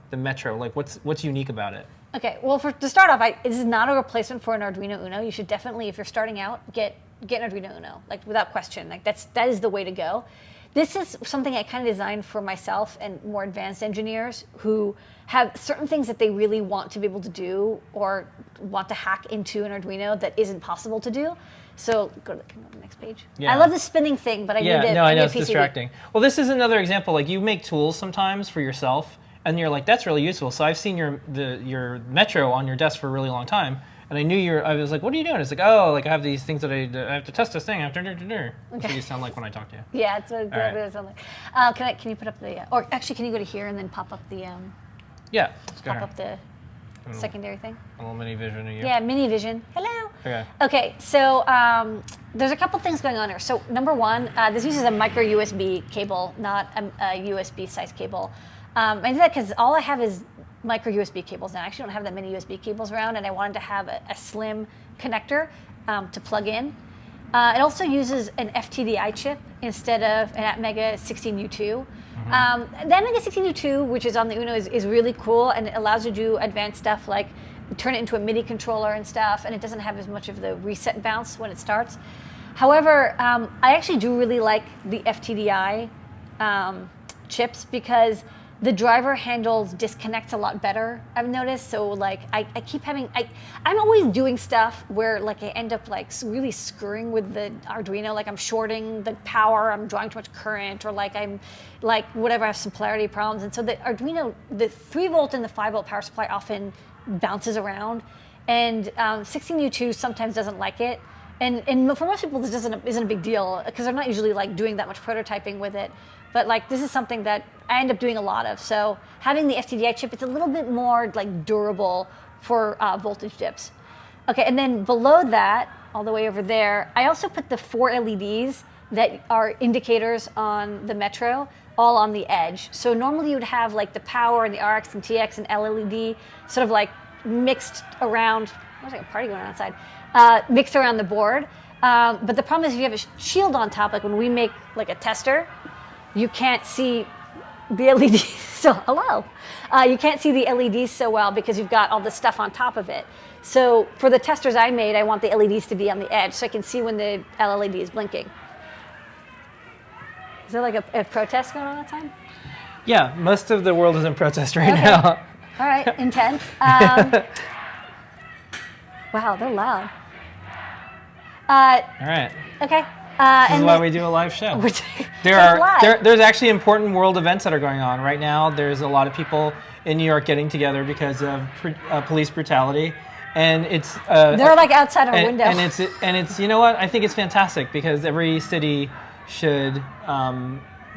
Speaker 1: the Metro? Like what's unique about it?
Speaker 2: Okay, well, to start off, this is not a replacement for an Arduino Uno. You should definitely, if you're starting out, get an Arduino Uno, like without question. Like that is the way to go. This is something I kind of designed for myself and more advanced engineers who have certain things that they really want to be able to do or want to hack into an Arduino that isn't possible to do. So can you go to the next page?
Speaker 1: Yeah.
Speaker 2: I love the spinning thing, but I need to.
Speaker 1: I know it's
Speaker 2: PCB.
Speaker 1: distracting. Well, this is another example. Like you make tools sometimes for yourself. And you're like, that's really useful. So I've seen your Metro on your desk for a really long time, and I was like, what are you doing? It's like, oh, like I have these things that I have to test this thing. That's what you sound like when I talk to you.
Speaker 2: Yeah, it's what it sounds like. Can you put up the, or actually, can you go to here and then pop up the,
Speaker 1: Yeah, let's go
Speaker 2: pop
Speaker 1: here.
Speaker 2: up the secondary thing?
Speaker 1: A little mini vision of you.
Speaker 2: Yeah, mini vision. Hello.
Speaker 1: Okay.
Speaker 2: Okay, so there's a couple things going on here. So number one, this uses a micro USB cable, not a USB size cable. I did that because all I have is micro USB cables now. I actually don't have that many USB cables around, and I wanted to have a slim connector to plug in. It also uses an FTDI chip instead of an Atmega 16U2. The Atmega 16U2, which is on the Uno, is really cool, and it allows you to do advanced stuff like turn it into a MIDI controller and stuff, and it doesn't have as much of the reset bounce when it starts. However, I actually do really like the FTDI chips because the driver handles disconnects a lot better, I've noticed. So like I keep having, I'm always doing stuff where like I end up like really screwing with the Arduino, like I'm shorting the power, I'm drawing too much current, or like I'm like whatever, I have some polarity problems. And so the Arduino, the 3 volt and the 5 volt power supply often bounces around, and 16U2 sometimes doesn't like it. And for most people this isn't a big deal because they're not usually like doing that much prototyping with it. But like this is something that I end up doing a lot of. So having the FTDI chip, it's a little bit more like durable for voltage dips. Okay, and then below that, all the way over there, I also put the 4 LEDs that are indicators on the Metro all on the edge. So normally you would have like the power and the RX and TX and LED sort of like mixed around. There's like a party going on outside. Mixed around the board. But the problem is if you have a shield on top, like when we make like a tester, you can't see the LEDs. So hello, you can't see the LEDs so well because you've got all the stuff on top of it. So for the testers I made, I want the LEDs to be on the edge so I can see when the LED is blinking. Is there like a protest going on outside?
Speaker 1: Yeah, most of the world is in protest right now.
Speaker 2: All right, intense. Wow, they're loud.
Speaker 1: All right.
Speaker 2: Okay.
Speaker 1: This is why we do a live show. There's actually important world events that are going on right now. There's a lot of people in New York getting together because of police brutality, and it's
Speaker 2: they're like outside our window.
Speaker 1: And it's you know what, I think it's fantastic because every city should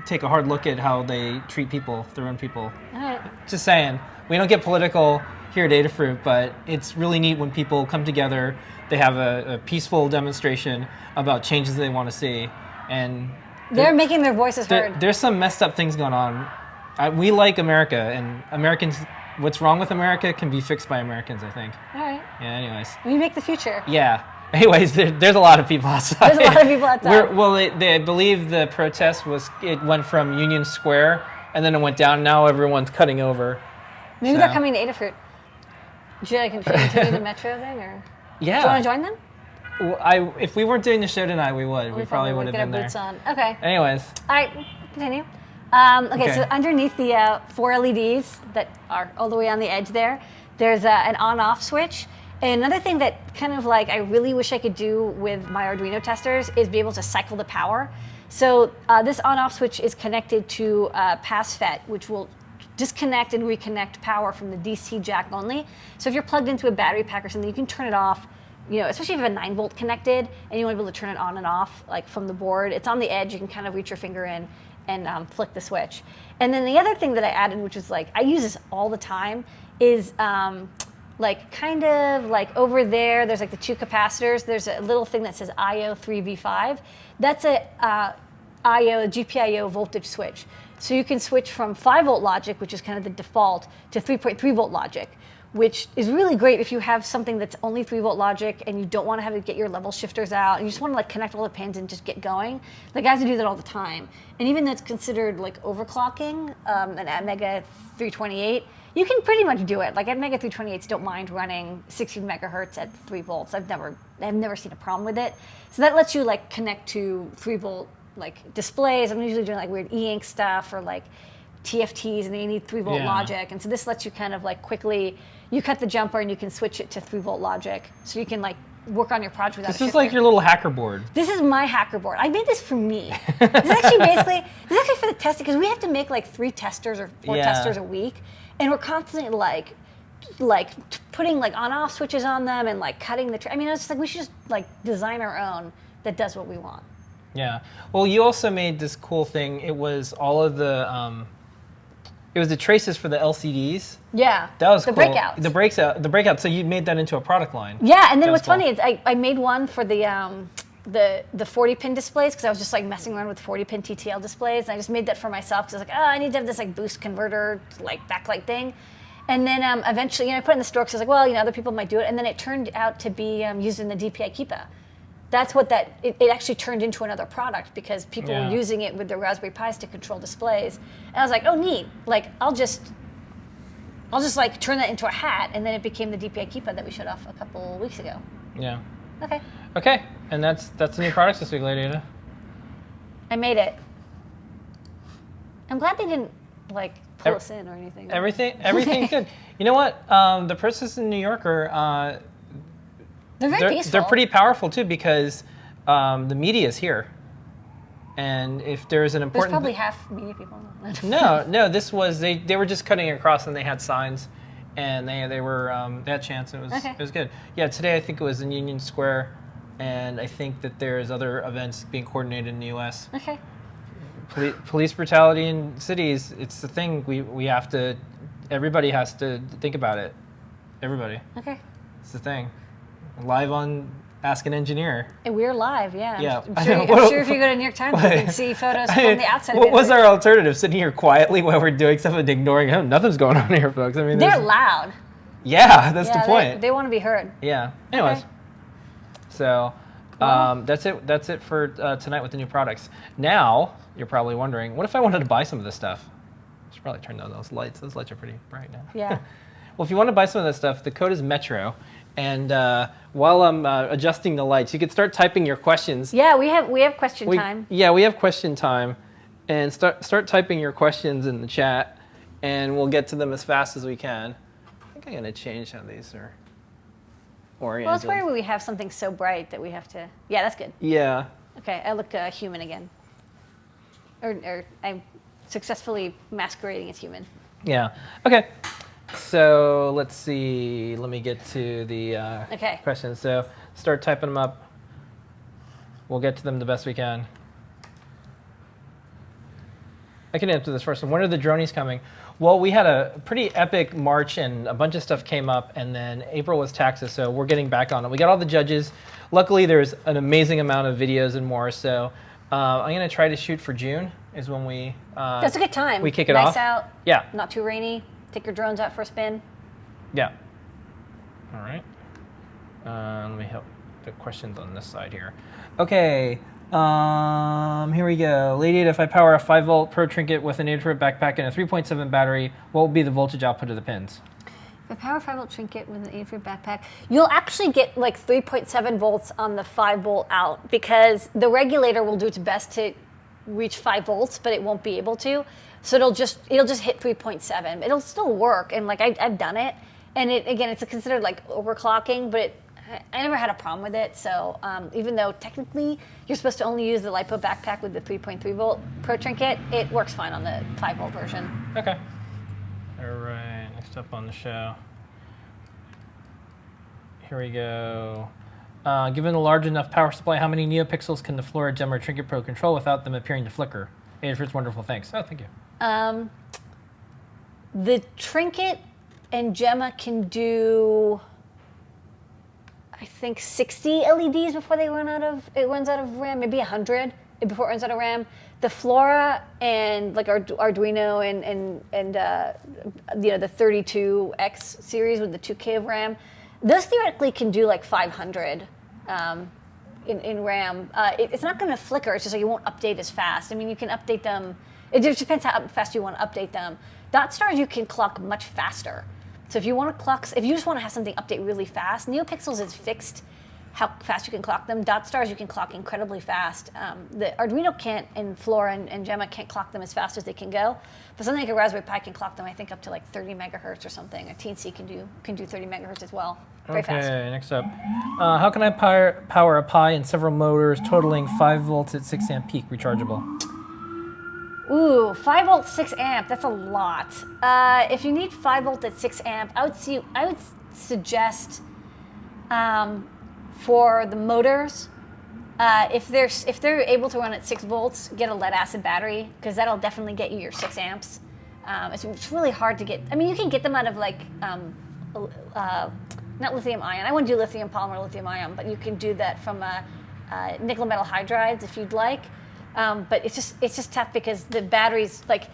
Speaker 1: take a hard look at how they treat people, their own people.
Speaker 2: All right.
Speaker 1: Just saying, we don't get political here at Adafruit, but it's really neat when people come together. They have a peaceful demonstration about changes they want to see, and
Speaker 2: they're making their voices heard.
Speaker 1: There's some messed up things going on. We like America, and Americans. What's wrong with America can be fixed by Americans, I think.
Speaker 2: All right.
Speaker 1: Yeah. Anyways.
Speaker 2: We make the future.
Speaker 1: Yeah. Anyways, there's a lot of people outside.
Speaker 2: There's a lot of people outside.
Speaker 1: I believe the protest it went from Union Square, and then it went down. Now everyone's cutting over.
Speaker 2: Maybe they're coming to Adafruit. Should I continue the Metro thing, or?
Speaker 1: Yeah.
Speaker 2: Do you want to join them?
Speaker 1: Well, if we weren't doing the show tonight, we would. We probably would have been there.
Speaker 2: Get our boots on. Okay.
Speaker 1: Anyways.
Speaker 2: All right, continue. Okay, so underneath the 4 LEDs that are all the way on the edge there's an on-off switch. And another thing that kind of like I really wish I could do with my Arduino testers is be able to cycle the power. So this on-off switch is connected to PASFET, which will disconnect and reconnect power from the DC jack only. So if you're plugged into a battery pack or something, you can turn it off, especially if you have a 9-volt connected and you want to be able to turn it on and off like from the board. It's on the edge, you can kind of reach your finger in and flick the switch. And then the other thing that I added, which is like, I use this all the time, is like kind of like over there's like the 2 capacitors. There's a little thing that says IO3V5. That's a GPIO voltage switch. So you can switch from 5-volt logic, which is kind of the default, to 3.3-volt logic, which is really great if you have something that's only 3-volt logic and you don't want to have to get your level shifters out and you just want to like connect all the pins and just get going. Like I have to do that all the time. And even though it's considered like overclocking, and at Mega 328, you can pretty much do it. Like at Mega 328s don't mind running 16 megahertz at 3 volts. I've never seen a problem with it. So that lets you like connect to 3-volt like displays. I'm usually doing like weird e-ink stuff or like TFTs and they need 3-volt logic. And so this lets you kind of like quickly, you cut the jumper and you can switch it to 3-volt logic. So you can like work on your project without
Speaker 1: This is like your little hacker board.
Speaker 2: This is my hacker board. I made this for me. This is actually for the testing because we have to make like 3 testers or 4 testers a week. And we're constantly like putting like on-off switches on them and like cutting the, I mean, it's just like we should just like design our own that does what we want.
Speaker 1: Yeah. Well, you also made this cool thing. It was all of the, it was the traces for the LCDs.
Speaker 2: Yeah.
Speaker 1: That was
Speaker 2: the
Speaker 1: cool.
Speaker 2: breakouts.
Speaker 1: The breakout. So you made that into a product line.
Speaker 2: Yeah, and then what's
Speaker 1: cool.
Speaker 2: funny is I made one for the 40-pin displays because I was just like messing around with 40-pin TTL displays. And I just made that for myself because I was like, I need to have this like boost converter like backlight thing. And then eventually, I put it in the store because I was like, well, other people might do it. And then it turned out to be used in the DPI Keepa. That's what it actually turned into another product because people were using it with their Raspberry Pis to control displays. And I was like, oh, neat. Like, I'll just like turn that into a hat. And then it became the DPI Keepa that we showed off a couple weeks ago.
Speaker 1: Yeah.
Speaker 2: Okay.
Speaker 1: Okay. And that's the new products this week, Lady Ada.
Speaker 2: I made it. I'm glad they didn't like pull us in or anything.
Speaker 1: Everything's good. You know what? The process in New York are
Speaker 2: they're very peaceful.
Speaker 1: They're pretty powerful too because the media is here, and if there's an important,
Speaker 2: there's probably half media people.
Speaker 1: No. This was they were just cutting across and they had signs, and they were they had chance. It was good. Yeah, today I think it was in Union Square, and I think that there's other events being coordinated in the U.S.
Speaker 2: Okay.
Speaker 1: Police brutality in cities, it's the thing we have to, everybody has to think about it. Everybody.
Speaker 2: Okay.
Speaker 1: It's the thing. Live on Ask an Engineer.
Speaker 2: And we're live, yeah.
Speaker 1: Yeah.
Speaker 2: I'm sure if you go to New York Times, you can see photos from the outside of it.
Speaker 1: What was our alternative? Sitting here quietly while we're doing stuff and ignoring, nothing's going on here, folks. I mean,
Speaker 2: they're loud.
Speaker 1: Yeah, that's the point.
Speaker 2: They want to be heard.
Speaker 1: Yeah. Anyways.
Speaker 2: Okay.
Speaker 1: So, that's it. That's it for tonight with the new products. Now, you're probably wondering, what if I wanted to buy some of this stuff? I should probably turn down those lights. Those lights are pretty bright now.
Speaker 2: Yeah.
Speaker 1: Well, if you want to buy some of that stuff, the code is Metro. And while I'm adjusting the lights, you could start typing your questions.
Speaker 2: Yeah, we have question time.
Speaker 1: Yeah, we have question time. And start typing your questions in the chat, and we'll get to them as fast as we can. I think I'm going to change how these are oriented.
Speaker 2: Well, it's weird when we have something so bright that we have to... Yeah, that's good.
Speaker 1: Yeah.
Speaker 2: Okay, I look human again. Or I'm successfully masquerading as human.
Speaker 1: Yeah. Okay. So let's see. Let me get to the questions. So start typing them up. We'll get to them the best we can. I can answer this first one. When are the dronies coming? Well, we had a pretty epic March and a bunch of stuff came up, and then April was taxes, so we're getting back on it. We got all the judges. Luckily, there's an amazing amount of videos and more, so I'm going to try to shoot for June is when we...
Speaker 2: That's a good time.
Speaker 1: We kick it
Speaker 2: off.
Speaker 1: off.
Speaker 2: Nice out.
Speaker 1: Yeah.
Speaker 2: Not too rainy. Take your drones out for a spin.
Speaker 1: Yeah. All right. Let me help the questions on this side here. Okay. Here we go. Lady Ada, if I power a 5-volt Pro Trinket with an Adafruit backpack and a 3.7 battery, what will be the voltage output of the pins?
Speaker 2: If I power a 5-volt Trinket with an Adafruit backpack, you'll actually get like 3.7 volts on the 5-volt out because the regulator will do its best to reach 5 volts, but it won't be able to. So it'll just hit 3.7. It'll still work, and like I've done it, And it's considered like overclocking, but I never had a problem with it. So even though technically you're supposed to only use the LiPo backpack with the 3.3 volt Pro Trinket, it works fine on the 5 volt version.
Speaker 1: Okay. All right, next up on the show. Here we go. Given a large enough power supply, how many neopixels can the Flora Gemma Trinket Pro control without them appearing to flicker? Adafruit's wonderful, thanks. Oh, thank you.
Speaker 2: The Trinket and Gemma can do, I think, 60 LEDs before it runs out of RAM, maybe 100 before it runs out of RAM. The Flora and like Arduino and the 32X series with the 2K of RAM, those theoretically can do like 500 in RAM. It's not going to flicker. It's just like you won't update as fast. I mean, you can update them. It just depends how fast you want to update them. Dot stars you can clock much faster. So if you just want to have something update really fast, NeoPixels is fixed how fast you can clock them. Dot stars you can clock incredibly fast. The Arduino can't, and Flora and Gemma can't clock them as fast as they can go. But something like a Raspberry Pi can clock them, I think, up to like 30 megahertz or something. A TNC can do 30 megahertz as well. Very fast.
Speaker 1: Okay, next up. How can I power a Pi and several motors totaling 5 volts at 6 amp peak rechargeable?
Speaker 2: Ooh, 5 volt, 6 amp, that's a lot. If you need 5 volt at 6 amp, I would suggest for the motors, if they're able to run at 6 volts, get a lead acid battery, because that'll definitely get you your 6 amps. It's really hard to get. I mean, you can get them out of like, not lithium ion. I wouldn't do lithium polymer or lithium ion, but you can do that from nickel metal hydrides if you'd like. But it's just tough because the batteries, like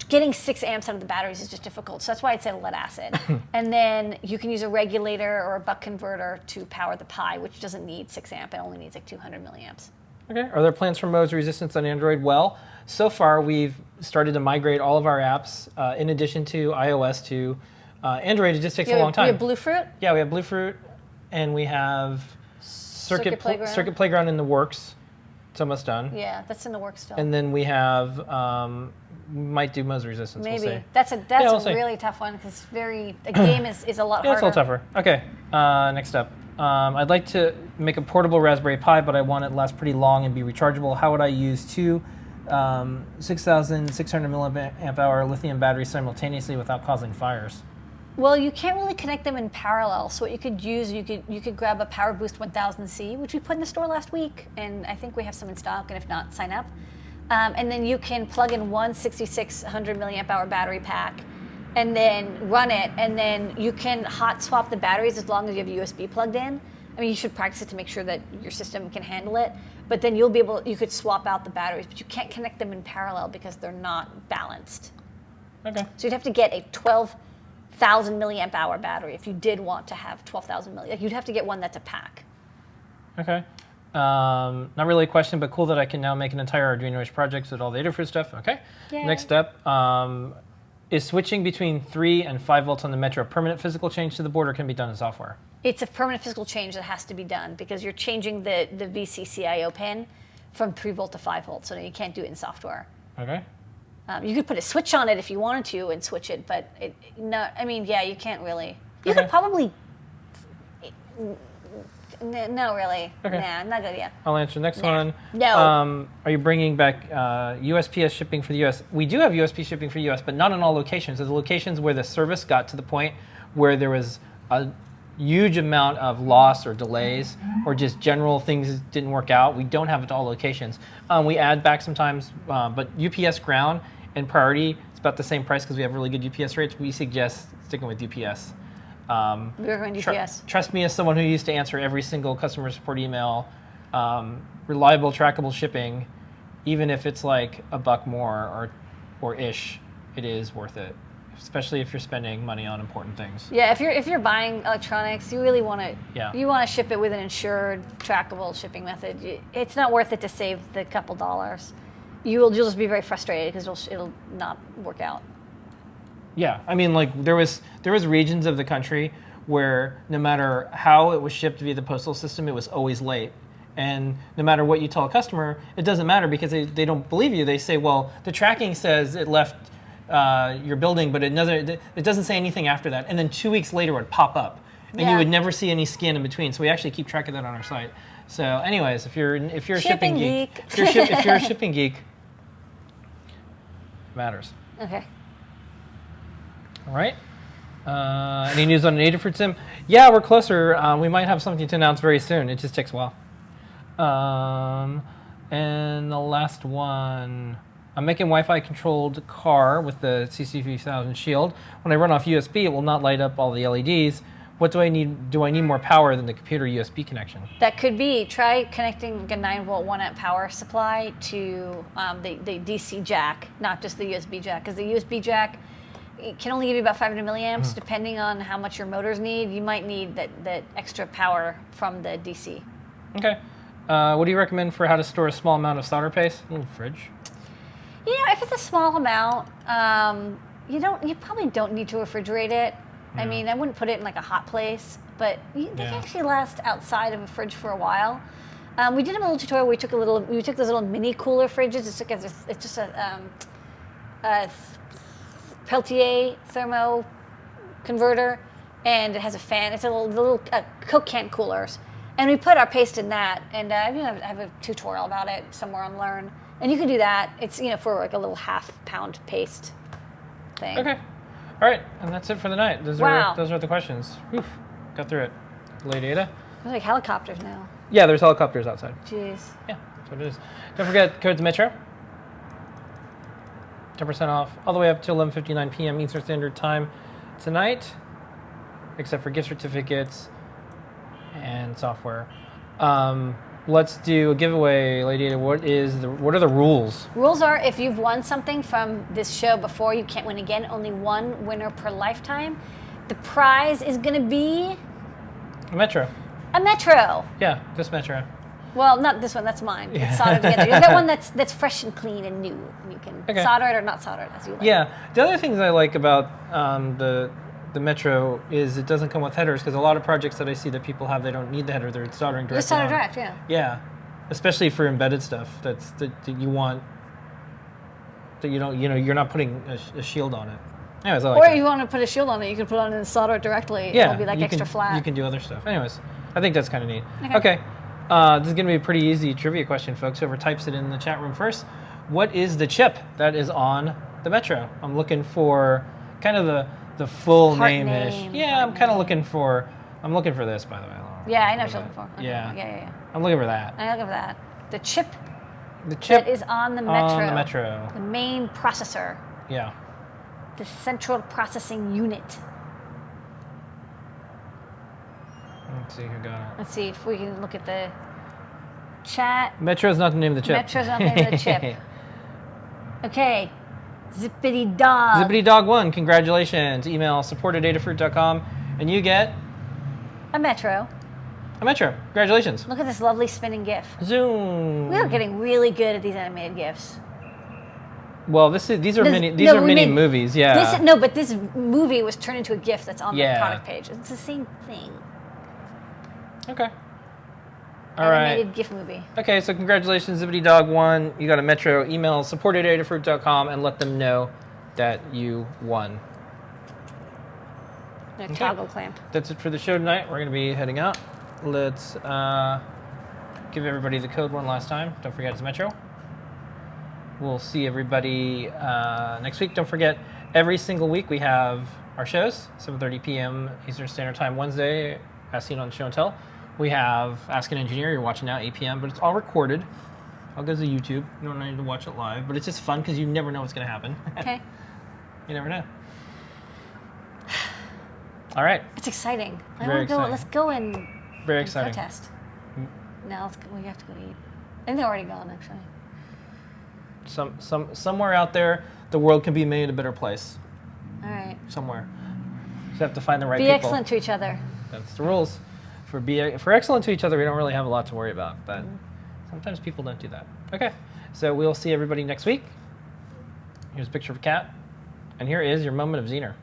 Speaker 2: getting 6 amps out of the batteries is just difficult. So that's why I'd say lead acid. And then you can use a regulator or a buck converter to power the Pi, which doesn't need 6 amp. It only needs like 200 milliamps.
Speaker 1: Okay. Are there plans for modes resistance on Android? Well, so far we've started to migrate all of our apps, in addition to iOS, to Android. It just takes a long time.
Speaker 2: We have Bluefruit?
Speaker 1: Yeah, we have Bluefruit, and we have Circuit
Speaker 2: Playground.
Speaker 1: Playground in the works. It's almost done.
Speaker 2: Yeah, that's in the works still.
Speaker 1: And then we have, we might do modes resistance.
Speaker 2: Maybe.
Speaker 1: We'll see.
Speaker 2: That's
Speaker 1: we'll
Speaker 2: a
Speaker 1: see.
Speaker 2: really tough one because a game is a lot
Speaker 1: Yeah, it's
Speaker 2: harder.
Speaker 1: a little tougher. Okay, next up. I'd like to make a portable Raspberry Pi, but I want it to last pretty long and be rechargeable. How would I use two 6,600 milliamp hour lithium batteries simultaneously without causing fires?
Speaker 2: Well, you can't really connect them in parallel. So what you could use, you could grab a Power Boost 1000C, which we put in the store last week, and I think we have some in stock. And if not, sign up. And then you can plug in one 6,600 milliamp hour battery pack, and then run it. And then you can hot swap the batteries as long as you have USB plugged in. I mean, you should practice it to make sure that your system can handle it. But then you could swap out the batteries, but you can't connect them in parallel because they're not balanced.
Speaker 1: Okay.
Speaker 2: So you'd have to get a 12,000 milliamp hour battery if you did want to have 12,000 milliamp. Like you'd have to get one that's a pack.
Speaker 1: Okay. Not really a question, but cool that I can now make an entire Arduino-ish project with all the Adafruit stuff. Okay.
Speaker 2: Yay.
Speaker 1: Next up, is switching between 3 and 5 volts on the Metro a permanent physical change to the board, or can be done in software?
Speaker 2: It's a permanent physical change that has to be done because you're changing the VCCIO pin from 3 volt to 5 volt, so you can't do it in software.
Speaker 1: Okay.
Speaker 2: You could put a switch on it if you wanted to and switch it, but you can't really. You
Speaker 1: Okay.
Speaker 2: could probably. No, really.
Speaker 1: Okay.
Speaker 2: Nah, not good. Yeah.
Speaker 1: I'll answer the next
Speaker 2: Nah.
Speaker 1: one.
Speaker 2: No.
Speaker 1: Are you bringing back USPS shipping for the US? We do have USP shipping for the US, but not in all locations. There's locations where the service got to the point where there was a huge amount of loss or delays or just general things didn't work out. We don't have it to all locations. We add back sometimes, but UPS ground and priority, it's about the same price because we have really good UPS rates. We suggest sticking with UPS.
Speaker 2: We're going UPS.
Speaker 1: Trust me as someone who used to answer every single customer support email, reliable, trackable shipping, even if it's like $1 more or ish, it is worth it, especially if you're spending money on important things.
Speaker 2: Yeah, if you're buying electronics, you really want to.
Speaker 1: Yeah.
Speaker 2: You want to ship it with an insured, trackable shipping method. It's not worth it to save the couple dollars. You'll just be very frustrated because it'll not work out.
Speaker 1: Yeah, I mean, like there was regions of the country where no matter how it was shipped via the postal system, it was always late. And no matter what you tell a customer, it doesn't matter because they don't believe you. They say, well, the tracking says it left your building, but it doesn't say anything after that. And then 2 weeks later, it would pop up, and you
Speaker 2: Yeah.
Speaker 1: would never see any scan in between. So we actually keep track of that on our site. So, anyways, if you're a shipping
Speaker 2: Shipping
Speaker 1: geek,
Speaker 2: geek.
Speaker 1: if you're a shipping geek, it matters.
Speaker 2: Okay.
Speaker 1: All right. Any news on an Adafruit sim? Yeah, we're closer. We might have something to announce very soon. It just takes a while. And the last one, I'm making Wi-Fi controlled car with the CC3000 Shield. When I run off USB, it will not light up all the LEDs. What do I need? Do I need more power than the computer USB connection?
Speaker 2: That could be. Try connecting a 9-volt 1-amp power supply to the DC jack, not just the USB jack, because the USB jack it can only give you about 500 milliamps, depending on how much your motors need. You might need that extra power from the DC.
Speaker 1: Okay. What do you recommend for how to store a small amount of solder paste? A little fridge.
Speaker 2: You know, if it's a small amount, you probably don't need to refrigerate it. I mean, I wouldn't put it in like a hot place, but they can actually last outside of a fridge for a while. We did a little tutorial. We took those little mini cooler fridges. It's just a Peltier thermo converter, and it has a fan. It's a little Coke can coolers, and we put our paste in that. And I have a tutorial about it somewhere on Learn, and you can do that. It's for like a little half-pound paste thing.
Speaker 1: Okay. All right, and that's it for the night. Those are the questions. Oof, got through it. Lady Ada?
Speaker 2: There's like helicopters now.
Speaker 1: Yeah, there's helicopters outside.
Speaker 2: Jeez.
Speaker 1: Yeah, that's what it is. Don't forget, code's Metro. 10% off all the way up to 11:59 p.m. Eastern Standard Time tonight, except for gift certificates and software. Let's do a giveaway, Lady Ada. What are the rules?
Speaker 2: Rules are if you've won something from this show before, you can't win again. Only one winner per lifetime. The prize is going to be
Speaker 1: A Metro.
Speaker 2: a Metro.
Speaker 1: Yeah, this Metro.
Speaker 2: Well, not this one. That's mine. It's soldered together. You've got one that's fresh and clean and new. And you can solder it or not solder it as you like.
Speaker 1: Yeah. The other things I like about the Metro is it doesn't come with headers, because a lot of projects that I see that people have, they don't need the header. They're soldering directly.
Speaker 2: Just solder
Speaker 1: on.
Speaker 2: direct, yeah.
Speaker 1: Yeah, especially for embedded stuff that you want, that you don't, you're not putting a shield on it. Anyways, I like
Speaker 2: Or
Speaker 1: that.
Speaker 2: if you want to put a shield on it, you can put it on and solder it directly.
Speaker 1: Yeah,
Speaker 2: It'll be like extra flat.
Speaker 1: You can do other stuff. Anyways, I think that's kind of neat.
Speaker 2: Okay.
Speaker 1: This is going to be a pretty easy trivia question, folks. Whoever types it in the chat room first. What is the chip that is on the Metro? I'm looking for kind of the full
Speaker 2: Part
Speaker 1: name-ish.
Speaker 2: name,
Speaker 1: Yeah, I'm kind of looking for. I'm looking for this, by the way.
Speaker 2: Yeah, I know what you're looking for. Okay.
Speaker 1: Yeah.
Speaker 2: Yeah.
Speaker 1: I'm looking for that.
Speaker 2: I'm looking for that. The chip
Speaker 1: The chip
Speaker 2: that is on the Metro.
Speaker 1: on the Metro.
Speaker 2: The main processor.
Speaker 1: Yeah.
Speaker 2: The central processing unit.
Speaker 1: Let's see who got it.
Speaker 2: Let's see if we can look at the chat.
Speaker 1: Metro's not the name of the chip.
Speaker 2: Metro's not the name of the chip. Okay. Zippity dog.
Speaker 1: Zippity Dog 1, congratulations. Email support@adafruit.com and you get
Speaker 2: A Metro.
Speaker 1: a Metro. Congratulations.
Speaker 2: Look at this lovely spinning GIF.
Speaker 1: Zoom.
Speaker 2: We are getting really good at these animated GIFs.
Speaker 1: Well, these are
Speaker 2: This-
Speaker 1: mini
Speaker 2: no, we
Speaker 1: mini
Speaker 2: made-
Speaker 1: movies. Yeah.
Speaker 2: But this movie was turned into a GIF that's on the
Speaker 1: Yeah.
Speaker 2: product page. It's the same thing.
Speaker 1: Okay. All right.
Speaker 2: Animated GIF movie.
Speaker 1: Okay, so congratulations, Zippity Dog 1. You got a Metro. Email support@adafruit.com and let them know that you won.
Speaker 2: A toggle clamp.
Speaker 1: That's it for the show tonight. We're going to be heading out. Let's give everybody the code one last time. Don't forget it's Metro. We'll see everybody next week. Don't forget, every single week we have our shows, 7:30 p.m. Eastern Standard Time Wednesday, as seen on Show and Tell. We have Ask an Engineer. You're watching now, 8 p.m., but it's all recorded. All goes to YouTube. You don't need to watch it live, but it's just fun because you never know what's going to happen.
Speaker 2: Okay.
Speaker 1: You never know. All right.
Speaker 2: It's exciting.
Speaker 1: Very exciting.
Speaker 2: Let's go and
Speaker 1: Very exciting.
Speaker 2: protest. No, let's go. We have to go eat. I think they're already gone, actually.
Speaker 1: Somewhere out there, the world can be made a better place.
Speaker 2: All right.
Speaker 1: Somewhere. Just have to find the right
Speaker 2: Be
Speaker 1: people.
Speaker 2: excellent to each other.
Speaker 1: That's the rules. If we're excellent to each other, we don't really have a lot to worry about. But sometimes people don't do that. Okay. So we'll see everybody next week. Here's a picture of a cat. And here is your moment of Zener.